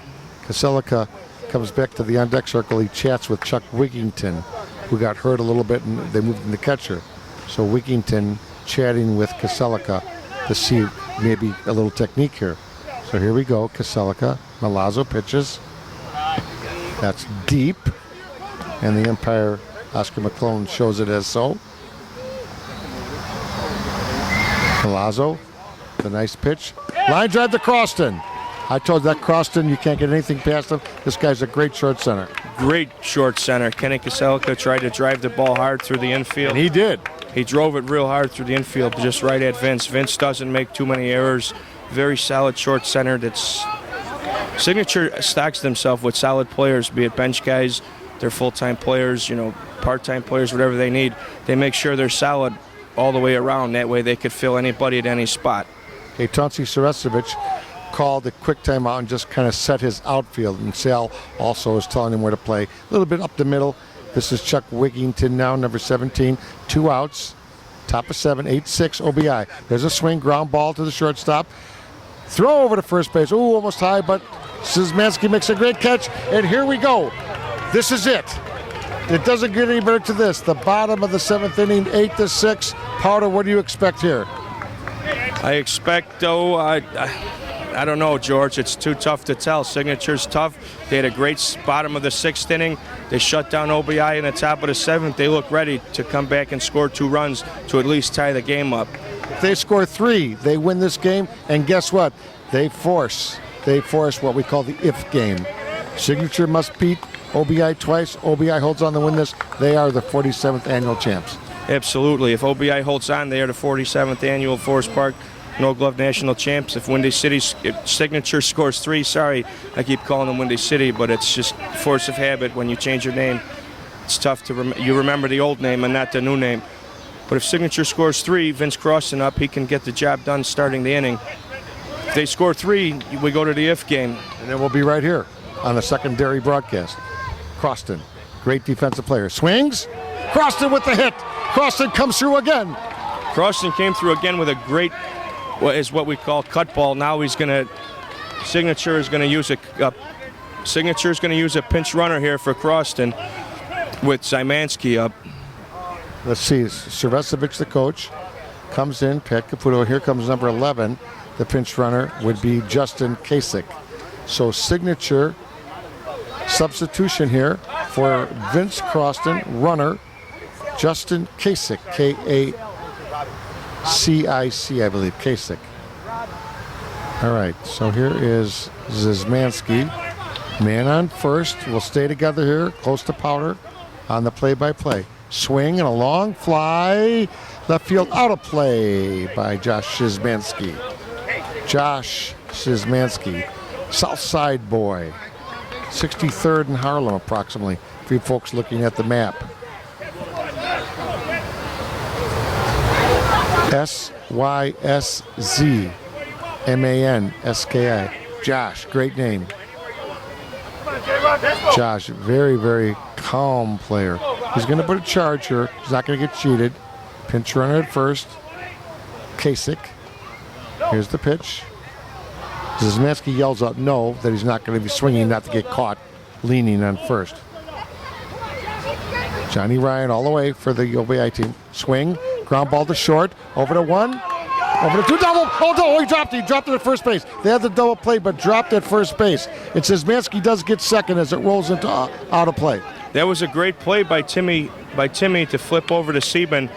Kaselika comes back to the on-deck circle. He chats with Chuck Wigington, who got hurt a little bit, and they moved him to catcher. So Wigington chatting with Kaselika to see maybe a little technique here. So here we go, Kaselika. Milazzo pitches. That's deep. And the umpire, Oscar McClellan, shows it as so. Milazzo, the nice pitch. Line drive to Croston. I told that Croston, you can't get anything past him. This guy's a great short center. Great short center. Kenny Kaselika tried to drive the ball hard through the infield. And he did. He drove it real hard through the infield, just right at Vince. Vince doesn't make too many errors. Very solid short center. That's Signature stocks themselves with solid players, be it bench guys, they're full-time players, part-time players, whatever they need. They make sure they're solid all the way around. That way they could fill anybody at any spot. Okay, Tonsi Saracevic called a quick timeout and just kind of set his outfield. And Sal also is telling him where to play. A little bit up the middle. This is Chuck Wigington now, number 17. 2 outs. Top of 7, 8-6 OBI. There's a swing, ground ball to the shortstop. Throw over to first base. Ooh, almost high, but Szymanski makes a great catch. And here we go. This is it. It doesn't get any better to this. The bottom of the 7th inning, 8-6. Powder, what do you expect here? I expect, though, I don't know, George. It's too tough to tell. Signature's tough. They had a great bottom of the 6th inning. They shut down OBI in the top of the 7th. They look ready to come back and score 2 runs to at least tie the game up. If they score 3, they win this game. And guess what? They force what we call the if game. Signature must beat OBI twice. OBI holds on to win this. They are the 47th annual champs. Absolutely. If OBI holds on, they are the 47th annual Forest Park No Glove National Champs. If Signature scores 3, sorry, I keep calling them Windy City, but it's just force of habit. When you change your name, it's tough to you remember the old name and not the new name. But if Signature scores 3, Vince Croston up, he can get the job done starting the inning. If they score 3, we go to the if game. And then we'll be right here on the secondary broadcast. Croston, great defensive player. Swings. Croston with the hit. Croston comes through again. Croston came through again with a great, what we call cut ball. Now Signature is going to use a pinch runner here for Croston with Szymanski up. Let's see, Saracevic, the coach, comes in. Pat Caputo, here comes number 11. The pinch runner would be Justin Kasich. So Signature substitution here for Vince Croston, runner, Justin Kasich, K-A-C-I-C, I believe, Kasich. All right, so here is Szymanski. Man on first. We'll stay together here, close to Powder on the play-by-play. Swing and a long fly. Left field out of play by Josh Szymanski. Josh Szymanski, South Side boy. 63rd in Harlem, approximately, for you folks looking at the map. SYSZMANSKI. Josh, great name. Josh, very, very calm player. He's going to put a charge here. He's not going to get cheated. Pinch runner at first. Kasich. Here's the pitch. Zizmansky yells out no, that he's not going to be swinging, not to get caught leaning on first. Johnny Ryan all the way for the OBI team. Swing, ground ball to short, over to one, over to two, double. Oh no, he dropped it at first base. They had the double play, but dropped at first base. It says Mansky does get second as it rolls into out of play. That was a great play by Timmy to flip over to Sieben.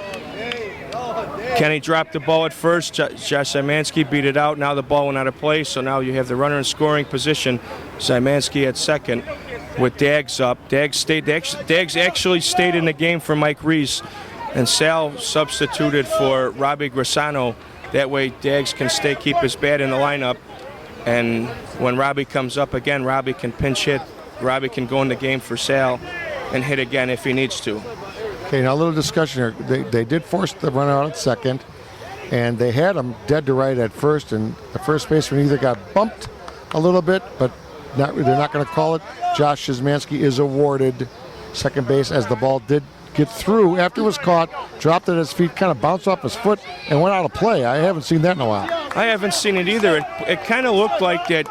Kenny dropped the ball at first. Josh Zymanski beat it out. Now the ball went out of play, so now you have the runner in scoring position. Zymanski at second with Dags up. Dags actually stayed in the game for Mike Reese, and Sal substituted for Robbie Grisano. That way Dags can keep his bat in the lineup, and when Robbie comes up again, Robbie can pinch hit. Robbie can go in the game for Sal and hit again if he needs to. Okay, now a little discussion here. They did force the runner out at second, and they had him dead to right at first, and the first baseman either got bumped a little bit, but they're not going to call it. Josh Szymanski is awarded second base as the ball did get through after it was caught, dropped at his feet, kind of bounced off his foot, and went out of play. I haven't seen that in a while. I haven't seen it either. It kind of looked like that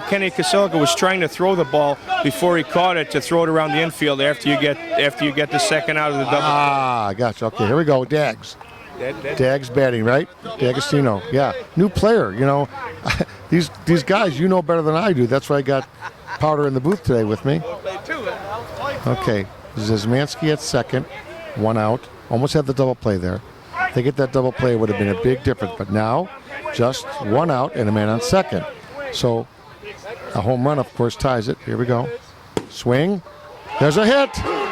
Kenny Kaselka was trying to throw the ball before he caught it to throw it around the infield after you get the second out of the double. Ah, gotcha. Okay, here we go. Dags. Dags batting, right? D'Agostino. Yeah, new player. You know, these guys you know better than I do. That's why I got Powder in the booth today with me. Okay, Zizmansky at second, one out. Almost had the double play there. They get that double play, it would have been a big difference. But now, just one out and a man on second. So a home run, of course, ties it. Here we go. Swing. There's a hit.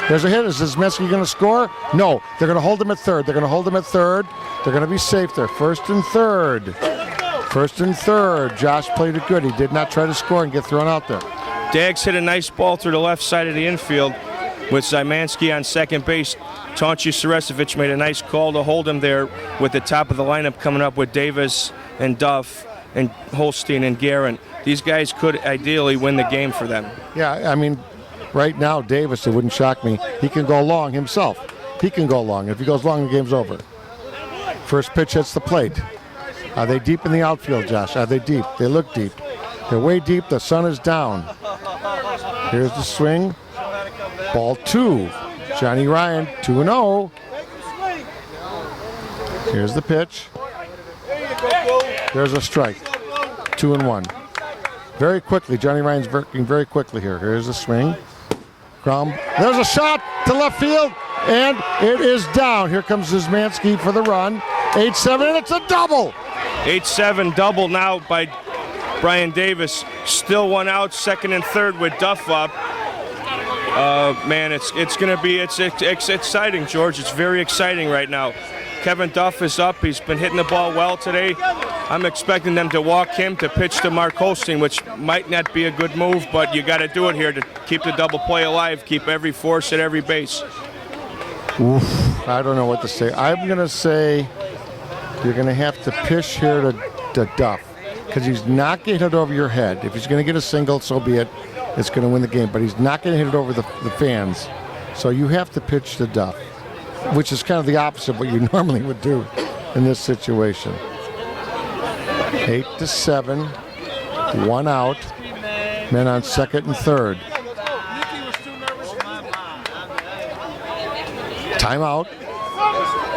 There's a hit. Is Zizmansky going to score? No. They're going to hold him at third. They're going to hold him at third. They're going to be safe there. First and third. First and third. Josh played it good. He did not try to score and get thrown out there. Dags hit a nice ball through the left side of the infield with Zymanski on second base. Tonchi Saresevic made a nice call to hold him there with the top of the lineup coming up with Davis and Duff and Holstein and Guerin. These guys could ideally win the game for them. Yeah, I mean, right now, Davis, it wouldn't shock me. He can go long himself. He can go long. If he goes long, the game's over. First pitch hits the plate. Are they deep in the outfield, Josh? Are they deep? They look deep. They're way deep. The sun is down. Here's the swing. Ball two. Johnny Ryan, 2-0. Here's the pitch. There's a strike. 2-1. Very quickly. Johnny Ryan's working very quickly here. Here's the swing. Ground. There's a shot to left field, and it is down. Here comes Zizmansky for the run. 8-7, and it's a double. 8-7 double now by Brian Davis. Still one out, second and third with Duff up. Man, it's exciting, George. It's very exciting right now. Kevin Duff is up. He's been hitting the ball well today. I'm expecting them to walk him to pitch to Mark Holstein, which might not be a good move, but you got to do it here to keep the double play alive, keep every force at every base. Oof, I don't know what to say. I'm going to say you're going to have to pitch here to Duff because he's not going to hit it over your head. If he's going to get a single, so be it. It's going to win the game, but he's not going to hit it over the fans. So you have to pitch to Duff, which is kind of the opposite of what you normally would do in this situation. 8-7, one out, men on second and third. Timeout.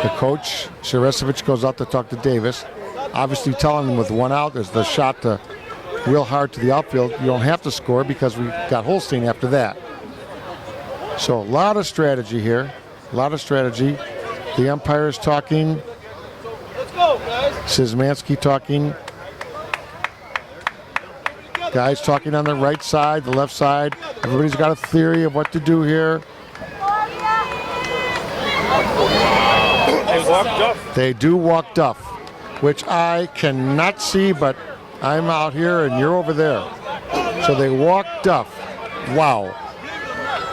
The coach, Saresevic, goes out to talk to Davis. Obviously telling him with one out, there's the shot to real hard to the outfield. You don't have to score because we got Holstein after that. So a lot of strategy here. A lot of strategy. The umpire's talking. Szymanski talking. Guys talking on the right side, the left side. Everybody's got a theory of what to do here. They walk Duff. They do walk Duff, which I cannot see, but I'm out here and you're over there. So they walk Duff. Wow.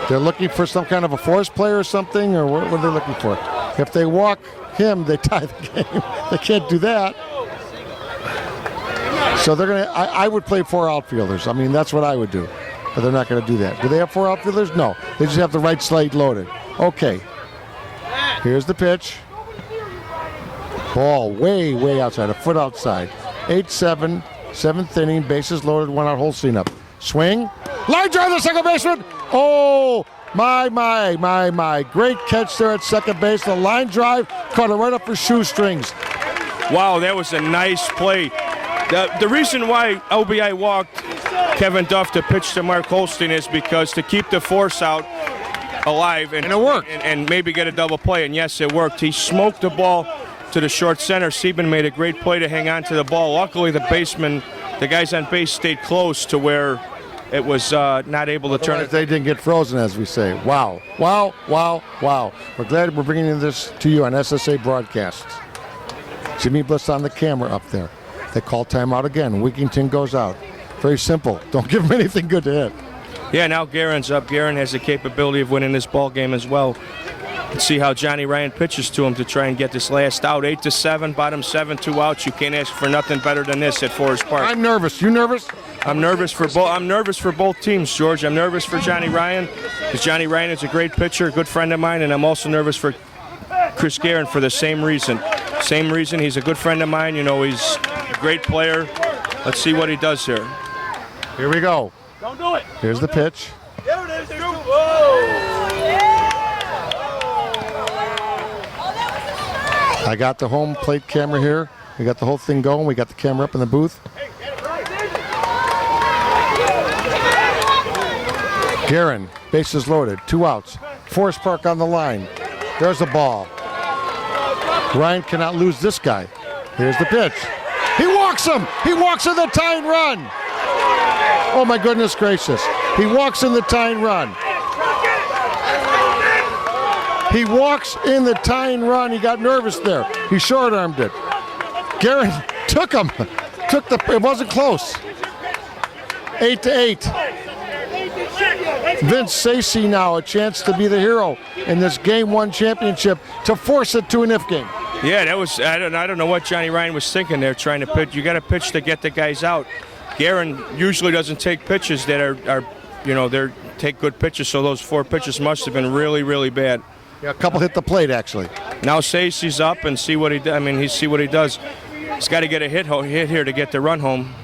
They're looking for some kind of a force play or something, or what are they looking for? If they walk him, they tie the game. They can't do that. So they're going to, I would play 4 outfielders. I mean, that's what I would do. But they're not going to do that. Do they have 4 outfielders? No. They just have the right slate loaded. Okay. Here's the pitch. Ball way, way outside, a foot outside. 8-7, 7th inning, bases loaded, 1 out, Holstein up. Swing. Line drive to second baseman. Oh, my. Great catch there at second base. The line drive caught it right up for shoestrings. Wow, that was a nice play. The reason why OBI walked Kevin Duff to pitch to Mark Holstein is because to keep the force out alive and it worked. And maybe get a double play, and yes, it worked. He smoked the ball to the short center. Sieben made a great play to hang on to the ball. Luckily, the guys on base stayed close to where it was not able to turn it. They didn't get frozen, as we say. Wow. We're glad we're bringing this to you on SSA Broadcasts. Jimmy Bliss on the camera up there. They call timeout again. Wigington goes out. Very simple. Don't give him anything good to hit. Yeah, now Guerin's up. Guerin has the capability of winning this ball game as well. Let's see how Johnny Ryan pitches to him to try and get this last out. 8-7, bottom 7, 2 outs. You can't ask for nothing better than this at Forest Park. I'm nervous. You nervous? I'm nervous for both. I'm nervous for both teams, George. I'm nervous for Johnny Ryan because Johnny Ryan is a great pitcher, a good friend of mine, and I'm also nervous for Chris Guerin for the same reason. Same reason. He's a good friend of mine. You know, he's a great player. Let's see what he does here. Here we go. Don't do it. Here's the pitch. There it is. Whoa. I got the home plate camera here. We got the whole thing going. We got the camera up in the booth. Guerin, bases loaded, 2 outs. Forest Park on the line. There's the ball. Ryan cannot lose this guy. Here's the pitch. He walks him. He walks in the tying run. Oh my goodness gracious. He walks in the tying run. He walks in the tying run. He got nervous there. He short-armed it. Guerin took him. It wasn't close. 8-8. Vince Sacy now a chance to be the hero in this Game 1 championship to force it to an if game. Yeah, that was. I don't know what Johnny Ryan was thinking there, trying to pitch. You got to pitch to get the guys out. Guerin usually doesn't take pitches that are they take good pitches. So those 4 pitches must have been really, really bad. Yeah, a couple hit the plate actually. Now Sacy's up and see what he. See what he does. He's got to get a hit here to get the run home.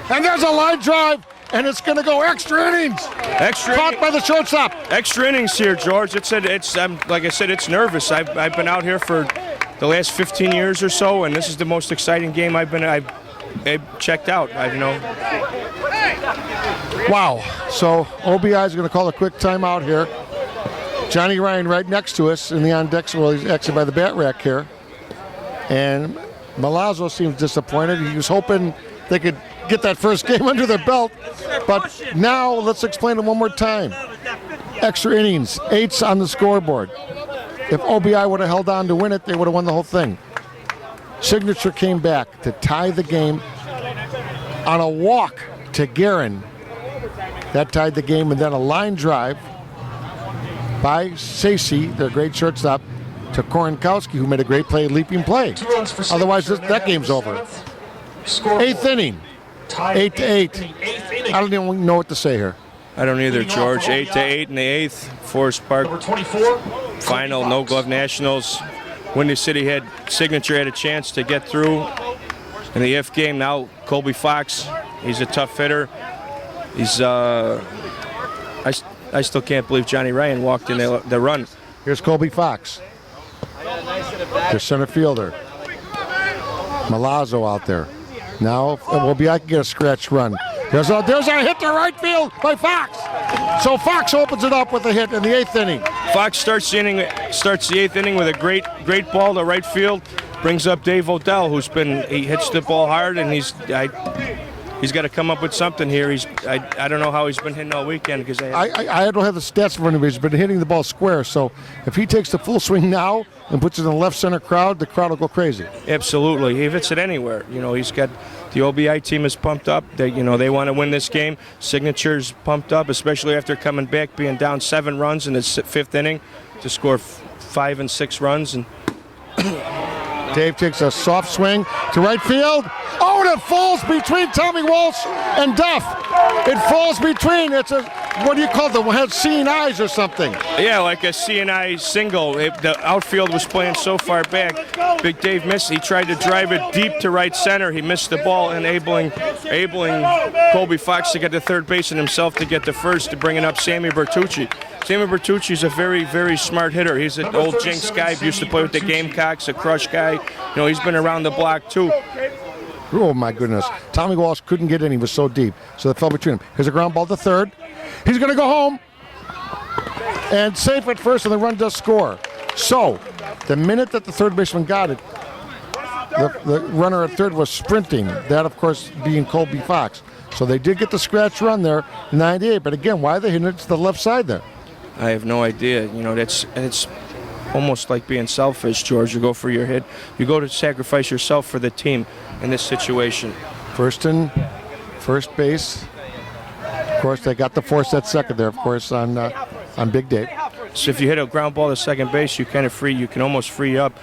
And there's a line drive, and it's going to go extra innings. Caught by the shortstop. Extra innings here, George. Like I said, it's nervous. I've been out here for the last 15 years or so, and this is the most exciting game I've checked out. Wow. So OBI is going to call a quick timeout here. Johnny Ryan right next to us in the on deck. Well, he's actually by the bat rack here. And Milazzo seems disappointed. He was hoping they could get that first game under their belt. But now let's explain it one more time. Extra innings, 8s on the scoreboard. If OBI would have held on to win it, they would have won the whole thing. Signature came back to tie the game on a walk to Guerin. That tied the game, and then a line drive by Sacy, their great shortstop, to Korenkowski, who made a great play, leaping play. Otherwise, that game's over. 8th inning, 8-8. I don't even know what to say here. I don't either, George. 8-8 in the 8th. Forest Park final, no glove nationals. Windy City Signature had a chance to get through in the if game. Now Colby Fox, he's a tough hitter. He's I still can't believe Johnny Ryan walked in the run. Here's Colby Fox, their center fielder. Milazzo out there. Now OBI can get a scratch run. There's a hit to right field by Fox. So Fox opens it up with a hit in the 8th inning. Fox starts the 8th inning with a great ball to right field. Brings up Dave Odell, he hits the ball hard, and he's got to come up with something here. I don't know how he's been hitting all weekend because I don't have the stats in front of me. He's been hitting the ball square. So if he takes the full swing now and puts it in the left center crowd, the crowd will go crazy. Absolutely, he hits it anywhere. He's got the OBI team is pumped up. They want to win this game. Signature's pumped up, especially after coming back, being down 7 runs in the 5th inning to score 5 and 6 runs and. Dave takes a soft swing to right field. Oh, and it falls between Tommy Walsh and Duff. It falls between. It's a, what do you call them? Has seeing eyes or something? Yeah, like a CNI single. The outfield was playing so far back. Big Dave missed. He tried to drive it deep to right center. He missed the ball, enabling Colby Fox to get to third base and himself to get to first, to bringing up Sammy Bertucci. Sammy Bertucci is a very, very smart hitter. He's an old Jinx guy. He used to play with the Gamecocks, a crush guy. You know, he's been around the block too. Oh my goodness. Tommy Walsh couldn't get in. He was so deep. So it fell between them. Here's a ground ball to third. He's going to go home. And safe at first, and the run does score. So the minute that the third baseman got it, the runner at third was sprinting. That, of course, being Colby Fox. So they did get the scratch run there in 98. But again, why are they hitting it to the left side there? I have no idea. You know, it's almost like being selfish, George. You go for your hit. You go to sacrifice yourself for the team in this situation. First base. Of course, they got the force at second there, of course, on Big Dave. So if you hit a ground ball to second base, you can almost free up,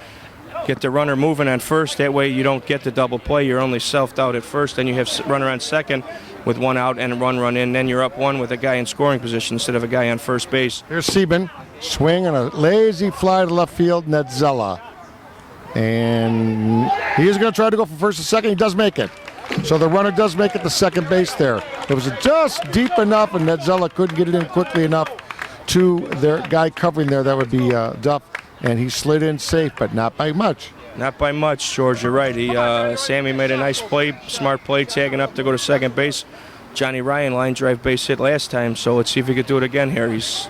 get the runner moving on first. That way you don't get the double play. You're only selfed out at first. Then you have runner on second with one out and a run in. Then you're up one with a guy in scoring position instead of a guy on first base. Here's Sieben, swing and a lazy fly to left field, Netzella. And he is going to try to go for first and second. He does make it. So the runner does make it to second base there. It was just deep enough, and Netzella couldn't get it in quickly enough to their guy covering there. That would be Duff. And he slid in safe, but not by much. Not by much, George. You're right. Sammy made a nice play, smart play, tagging up to go to second base. Johnny Ryan line drive base hit last time, so let's see if he could do it again here. He's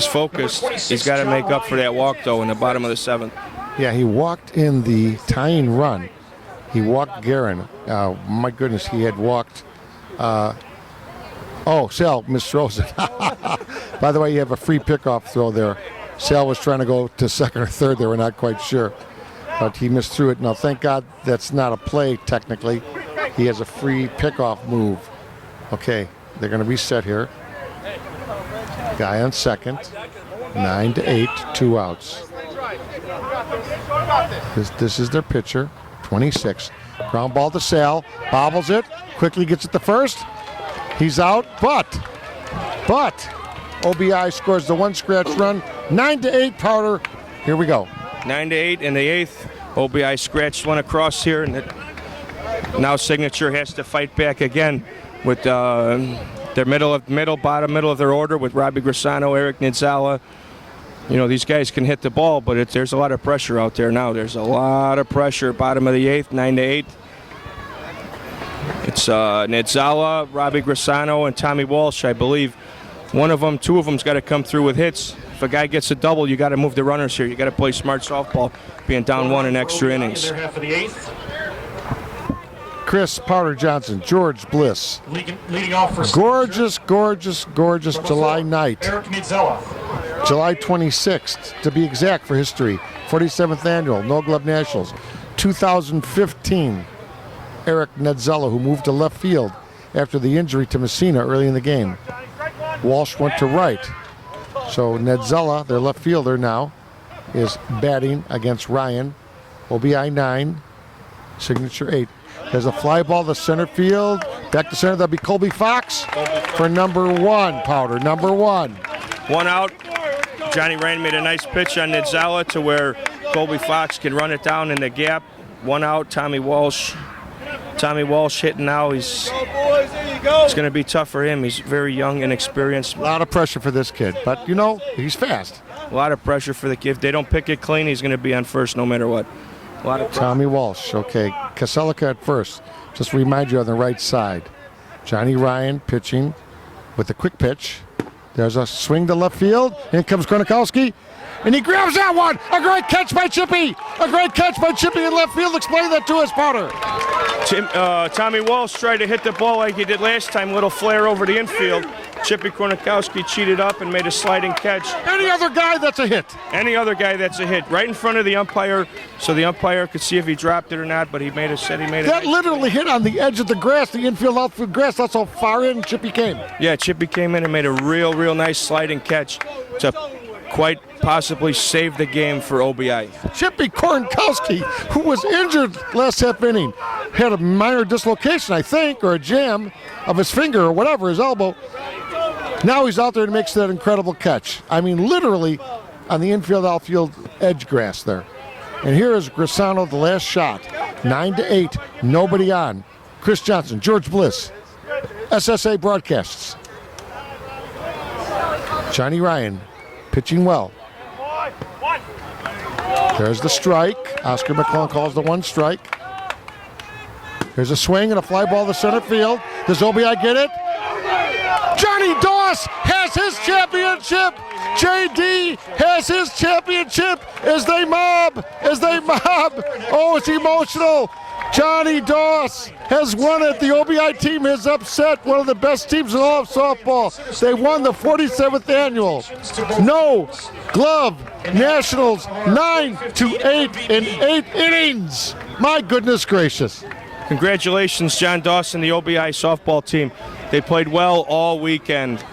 focused. He's got to make up for that walk, though, in the bottom of the seventh. Yeah, he walked in the tying run. He walked Guerin. My goodness, he had walked. Sal misthrows it. By the way, you have a free pickoff throw there. Sal was trying to go to second or third. They were not quite sure. But he misthrew it. Now, thank God that's not a play, technically. He has a free pickoff move. Okay, they're going to reset here. Guy on second. 9-8, 2 outs. This is their pitcher, 26. Ground ball to Sal. Bobbles it. Quickly gets it to first. He's out, but OBI scores the one scratch run. 9-8, Powder. Here we go. 9-8 in the eighth. OBI scratched one across here, and now Signature has to fight back again with their bottom middle of their order with Robbie Grisano, Eric Nidzala. You know, these guys can hit the ball, but there's a lot of pressure out there now. There's a lot of pressure. Bottom of the eighth, 9-8. It's Nidzala, Robbie Grisano, and Tommy Walsh, I believe. Two of them's got to come through with hits. If a guy gets a double, you got to move the runners here. You got to play smart softball, being down one in extra innings. Half of the eighth. Chris Powder Johnson, George Bliss. Leading off for Gorgeous July night. Eric Nidzella. July 26th, to be exact, for history. 47th annual No Glove Nationals. 2015. Eric Nidzella, who moved to left field after the injury to Messina early in the game. Walsh went to right. So Nidzella, their left fielder now, is batting against Ryan. OBI 9, Signature 8. There's a fly ball to center field. Back to center, that'll be Colby Fox for number 1, Powder, number 1. One out. Johnny Ryan made a nice pitch on Nidzala to where Colby Fox can run it down in the gap. One out, Tommy Walsh hitting now. It's going to be tough for him. He's very young and experienced. A lot of pressure for this kid, but, you know, he's fast. A lot of pressure for the kid. If they don't pick it clean, he's going to be on first no matter what. A lot of pressure. Tommy Walsh, okay. Kaselica at first. Just to remind you on the right side. Johnny Ryan pitching with a quick pitch. There's a swing to left field. In comes Kronikowski. And he grabs that one. A great catch by Chippy. A great catch by Chippy in left field. Explain that to us, Powder. Tommy Walsh tried to hit the ball like he did last time. Little flare over the infield. Chippy Kronikowski cheated up and made a sliding catch. Any other guy, that's a hit. Any other guy, that's a hit. Right in front of the umpire, so the umpire could see if he dropped it or not, but he made it. That literally hit on the edge of the grass, the infield, outfield grass. That's how far in Chippy came. Yeah, Chippy came in and made a real nice sliding catch to quite possibly save the game for OBI. Chippy Kornkowski, who was injured last half inning, had a minor dislocation, I think, or a jam of his finger or whatever, his elbow. Now he's out there and makes that incredible catch. I mean, literally on the infield, outfield edge grass there. And here is Grisano, the last shot. 9-8, nobody on. Chris Johnson, George Bliss, SSA Broadcasts. Johnny Ryan pitching well. There's the strike. Oscar McClellan calls the 1 strike. There's a swing and a fly ball to center field. Does OBI get it? Johnny Doss has his championship. JD has his championship as they mob. Oh, it's emotional. Johnny Doss has won it. The OBI team has upset one of the best teams in all of softball. They won the 47th annual No Glove Nationals 9-8 in 8 innings. My goodness gracious. Congratulations, John Dawson, the OBI softball team. They played well all weekend.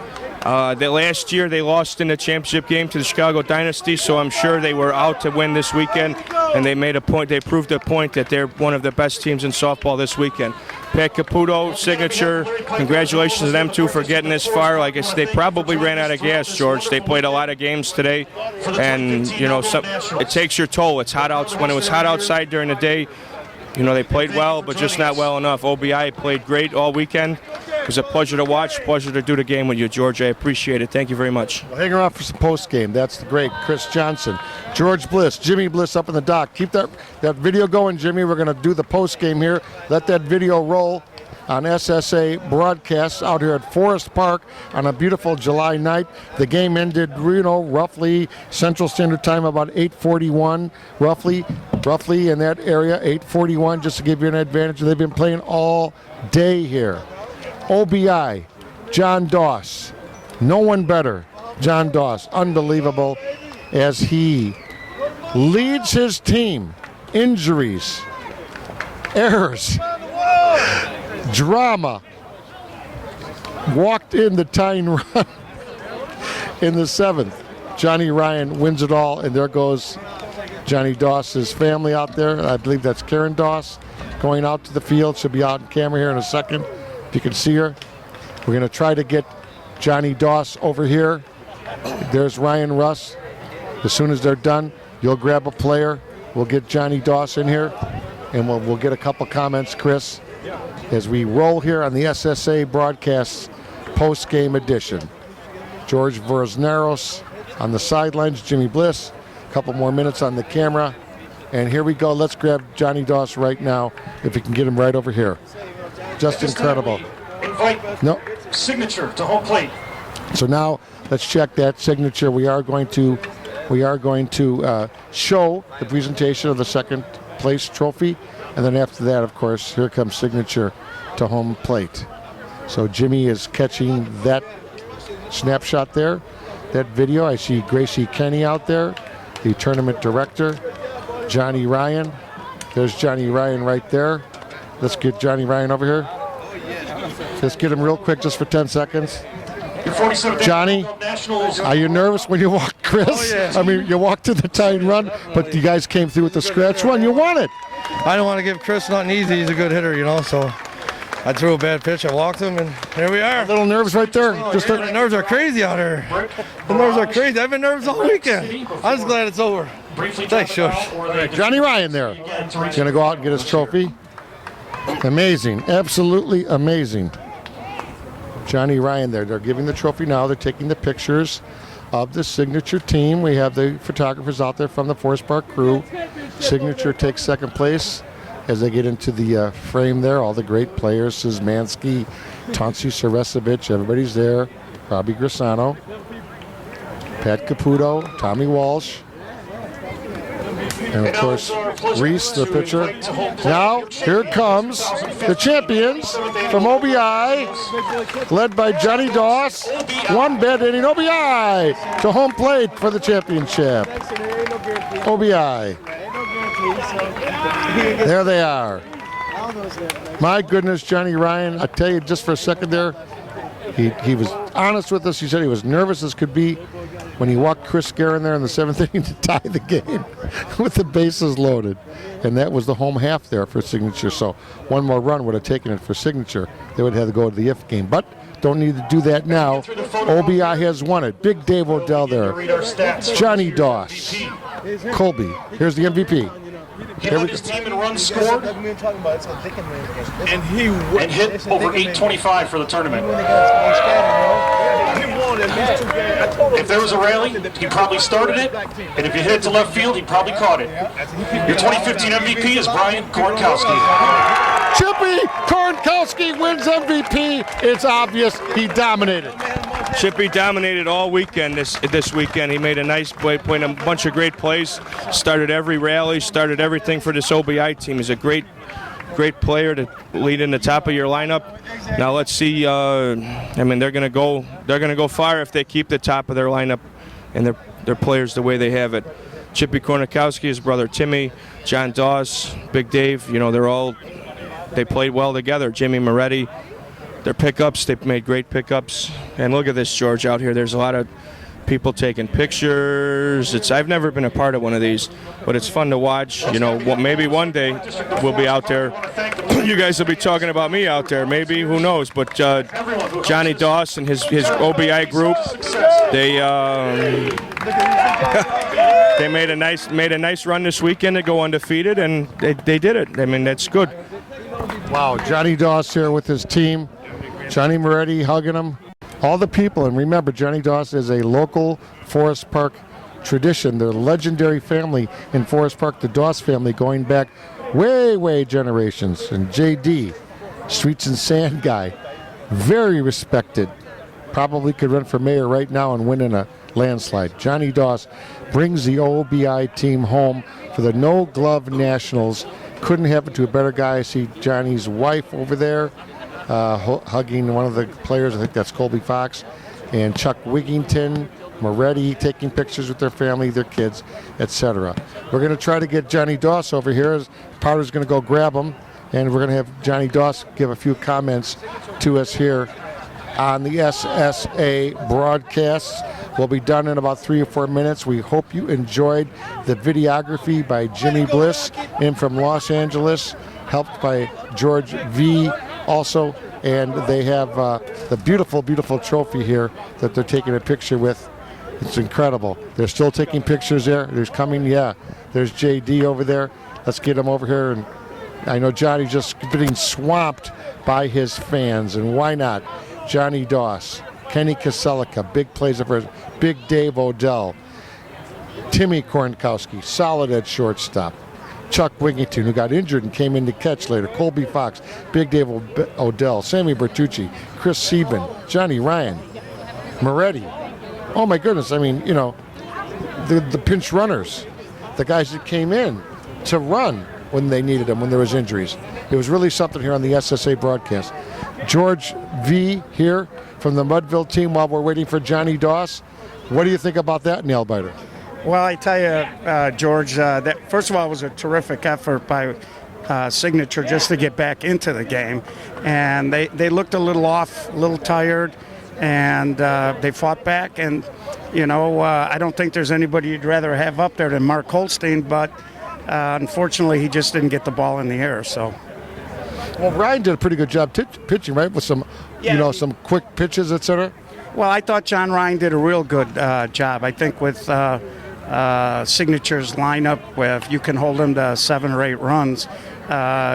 Last year they lost in the championship game to the Chicago Dynasty, so I'm sure they were out to win this weekend, and they made a point. They proved a point that they're one of the best teams in softball this weekend. Pat Caputo, signature. Congratulations to them too for getting this far. Like I said, they probably ran out of gas, George. They played a lot of games today, and you know, it takes your toll. It's hot out. When it was hot outside during the day, you know, they played well, but just not well enough. OBI played great all weekend. It was a pleasure to watch, pleasure to do the game with you, George. I appreciate it. Thank you very much. Well, hang around for some post game. That's the great Chris Johnson, George Bliss, Jimmy Bliss up in the dock. Keep that video going, Jimmy. We're going to do the post game here. Let that video roll on SSA broadcasts out here at Forest Park on a beautiful July night. The game ended, you know, roughly Central Standard Time about 8:41, roughly in that area, 8:41, just to give you an advantage. They've been playing all day here. OBI, John Doss, no one better. John Doss, unbelievable as he leads his team. Injuries, errors, drama. Walked in the tying run in the 7th. Johnny Ryan wins it all, and there goes Johnny Doss's family out there. I believe that's Karen Doss going out to the field. She'll be out in camera here in a second. If you can see her. We're going to try to get Johnny Doss over here. There's Ryan Russ. As soon as they're done, you'll grab a player. We'll get Johnny Doss in here, and we'll get a couple comments, Chris, as we roll here on the SSA broadcast post-game edition. George Vorisneros on the sidelines, Jimmy Bliss. A couple more minutes on the camera. And here we go. Let's grab Johnny Doss right now, if we can get him right over here. Just incredible. Invite No. signature to home plate. So now let's check that signature. We are going to show the presentation of the second place trophy, and then after that, of course, here comes signature to home plate. So Jimmy is catching that snapshot there, that video. I see Gracie Kenny out there, the tournament director, Johnny Ryan. There's Johnny Ryan right there. Let's get Johnny Ryan over here. Let's get him real quick just for 10 seconds. Johnny, are you nervous when you walk, Chris? Oh, yeah. I mean, you walked to the tying run, but you guys came through with the scratch run. You won it. I don't want to give Chris nothing easy. He's a good hitter, you know, so I threw a bad pitch. I walked him, and here we are. A little nerves right there. The nerves are crazy out here. The nerves are crazy. I've been nervous all weekend. I'm just glad it's over. Thanks, George. Johnny Ryan there. He's going to go out and get his trophy. Amazing. Absolutely amazing. Johnny Ryan there. They're giving the trophy now. They're taking the pictures of the signature team. We have the photographers out there from the Forest Park crew. Signature takes second place as they get into the frame there. All the great players, Szymanski, Tonsi Seresevich, everybody's there. Robbie Grisano, Pat Caputo, Tommy Walsh, and of course Reese, the pitcher. Now here comes the champions from OBI, led by Johnny Doss. One bad inning, OBI to home plate for the championship. OBI. There they are. My goodness, Johnny Ryan, I tell you just for a second there, he was honest with us. He said he was nervous as could be when he walked Chris Guerin there in the 7th inning to tie the game with the bases loaded. And that was the home half there for Signature. So one more run would have taken it for Signature. They would have had to go to the if game. But don't need to do that now. OBI has won it. Big Dave Odell there. Johnny Doss. Colby. Here's the MVP. He led his team in runs scored and hit over 825 for the tournament. If there was a rally, he probably started it, and if you hit it to left field, he probably caught it. Your 2015 MVP is Brian Kornkowski. Chippy Kornkowski wins MVP. It's obvious he dominated. Chippy dominated all weekend this weekend. He made a nice play, played a bunch of great plays, started every rally, started everything for this OBI team. He's a great player to lead in the top of your lineup. Now let's see. I mean, they're gonna go far if they keep the top of their lineup and their players the way they have it. Chippy Kornkowski, his brother Timmy, John Doss, Big Dave. You know, they played well together. Jimmy Moretti. Their pickups, they've made great pickups. And look at this, George, out here. There's a lot of people taking pictures. I've never been a part of one of these, but it's fun to watch. You know, maybe one day we'll be out there. You guys will be talking about me out there. Maybe, who knows? But Johnny Doss and his OBI group, they made a nice run this weekend to go undefeated, and they did it. I mean, that's good. Wow, Johnny Doss here with his team. Johnny Moretti hugging him. All the people, and remember, Johnny Doss is a local Forest Park tradition. They're a legendary family in Forest Park, the Doss family, going back way generations. And JD, Streets and Sand guy, very respected. Probably could run for mayor right now and win in a landslide. Johnny Doss brings the OBI team home for the No Glove Nationals. Couldn't happen to a better guy. I see Johnny's wife over there hugging one of the players. I think that's Colby Fox. And Chuck Wigington, Moretti taking pictures with their family, their kids, etc. We're going to try to get Johnny Doss over here. Powder's going to go grab him. And we're going to have Johnny Doss give a few comments to us here on the SSA broadcasts. We'll be done in about 3 or 4 minutes. We hope you enjoyed the videography by Jimmy Bliss in from Los Angeles, helped by George V. also. And they have the beautiful trophy here that they're taking a picture with. It's incredible. They're still taking pictures there. There's JD over there. Let's get him over here. And I know Johnny's just getting swamped by his fans, and why not? Johnny Doss, Kenny Kaselica, big plays of hers, Big Dave Odell, Timmy Kornkowski, solid at shortstop, Chuck Wigington, who got injured and came in to catch later, Colby Fox, Big Dave Odell, Sammy Bertucci, Chris Sieben, Johnny Ryan, Moretti. Oh my goodness, I mean, you know, the pinch runners, the guys that came in to run when they needed them, when there was injuries. It was really something here on the SSA broadcast. George V. here from the Mudville team while we're waiting for Johnny Doss. What do you think about that, nail biter? Well, I tell you, George, that first of all, it was a terrific effort by Signature just to get back into the game. And they looked a little off, a little tired, and they fought back. And, you know, I don't think there's anybody you'd rather have up there than Mark Holstein, but unfortunately, he just didn't get the ball in the air. So. Well, Ryan did a pretty good job pitching, right, with some, some quick pitches, etc. Well, I thought John Ryan did a real good job. I think with Signature's lineup, if you can hold him to 7 or 8 runs,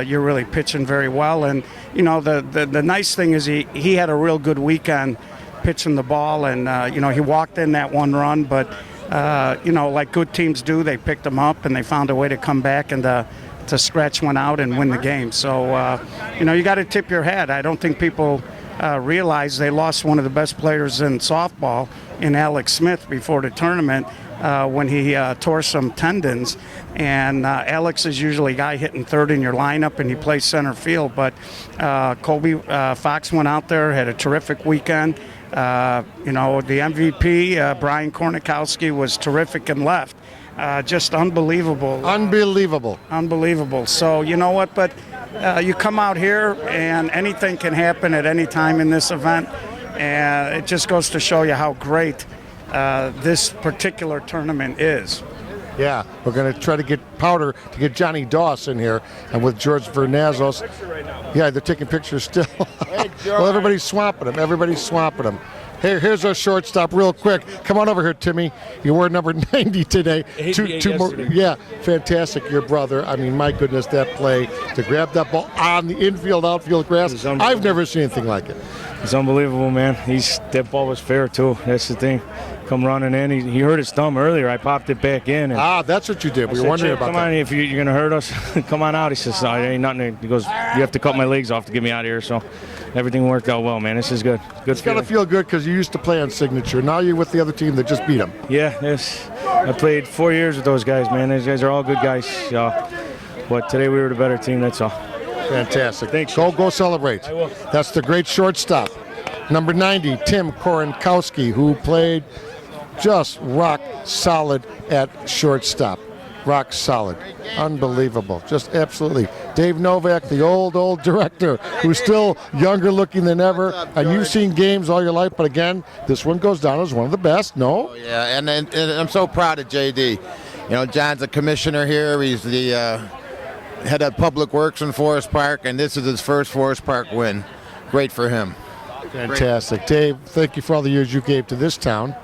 you're really pitching very well. And you know, the nice thing is he had a real good weekend pitching the ball, and you know, he walked in that 1 run, but you know, like good teams do, they picked him up and they found a way to come back and to scratch one out and win the game. So, you know, you got to tip your hat. I don't think people realize they lost one of the best players in softball in Alex Smith before the tournament when he tore some tendons. And Alex is usually a guy hitting third in your lineup, and he plays center field. But Colby Fox went out there, had a terrific weekend. You know, the MVP, Brian Kornkowski, was terrific and left. Just unbelievable. Unbelievable. So, you know what, but you come out here and anything can happen at any time in this event. and it just goes to show you how great this particular tournament is. Yeah, we're going to try to get powder to get Johnny Doss in here, and with George Vernazos. Yeah, they're taking pictures still. Well, everybody's swamping him. Everybody's swamping him. Here's our shortstop real quick. Come on over here, Timmy. You wore number 90 today. Two more. Yeah, fantastic. Your brother. I mean, my goodness, that play to grab that ball on the infield, outfield grass. I've never seen anything like it. It's unbelievable, man. That ball was fair, too. That's the thing. Come running in. He hurt his thumb earlier. I popped it back in. And that's what you did. We were wondering about come that. on, if you're going to hurt us, come on out. He says, no, there ain't nothing. He goes, you have to cut my legs off to get me out of here. So everything worked out well, man. This is good. Good. It's got to feel good because you used to play on Signature. Now you're with the other team that just beat them. Yeah, I played 4 years with those guys, man. Those guys are all good guys. But today we were the better team, that's all. Fantastic. Thanks. Go celebrate. I will. That's the great shortstop. Number 90, Tim Korenkowski, who played just rock solid at shortstop. Rock solid. Unbelievable. Just absolutely. Dave Novak, the old director, who's still younger looking than ever. And you've seen games all your life, but again, this one goes down as one of the best, no? Oh, yeah, and I'm so proud of JD. You know, John's a commissioner here. He's the head of Public Works in Forest Park, and this is his first Forest Park win. Great for him. Fantastic. Dave, thank you for all the years you gave to this town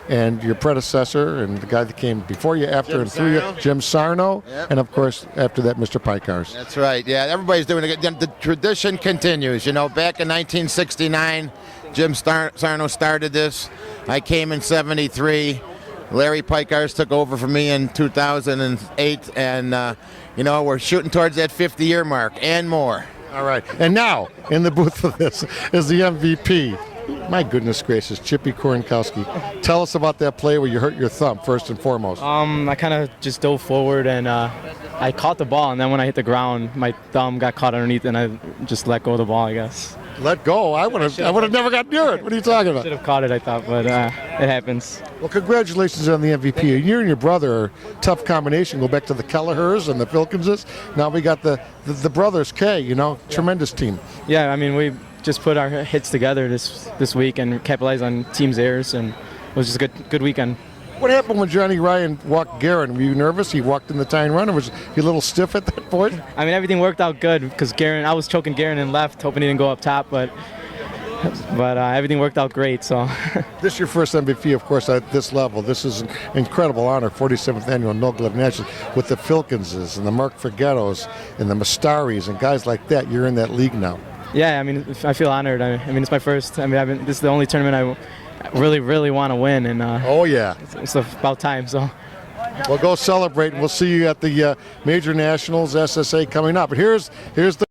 and your predecessor and the guy that came before you, after and through you, Jim Sarno, and of course, after that, Mr. Pikars. That's right. Yeah, everybody's doing it. The tradition continues. You know, back in 1969, Jim Sarno started this. I came in 73. Larry Pikars took over for me in 2008, and, you know, we're shooting towards that 50-year mark and more. All right. And now, in the booth for this is the MVP. My goodness gracious, Chippy Korenkowski. Tell us about that play where you hurt your thumb, first and foremost. I kind of just dove forward, and I caught the ball, and then when I hit the ground, my thumb got caught underneath, and I just let go of the ball, I guess. Let go? I would have never got near it. What are you talking about? Should have caught it, I thought, but it happens. Well, congratulations on the MVP. You and your brother are a tough combination. Go back to the Kelleher's and the Filkinses. Now we got the brothers, K, you know, tremendous team. Yeah, I mean, we just put our hits together this week and capitalized on team's errors, and it was just a good weekend. What happened when Johnny Ryan walked Guerin? Were you nervous? He walked in the tying run, or was he a little stiff at that point? I mean, everything worked out good because I was choking Guerin in left, hoping he didn't go up top, but everything worked out great. So this is your first MVP, of course, at this level. This is an incredible honor, 47th annual No Glove Nationals, with the Filkinses and the Mark Forgettos and the Mastaris and guys like that. You're in that league now. Yeah, I mean, I feel honored. I mean, it's my first. I mean, this is the only tournament I really want to win, and oh yeah, it's about time. So we'll go celebrate, and we'll see you at the Major Nationals SSA coming up. But here's the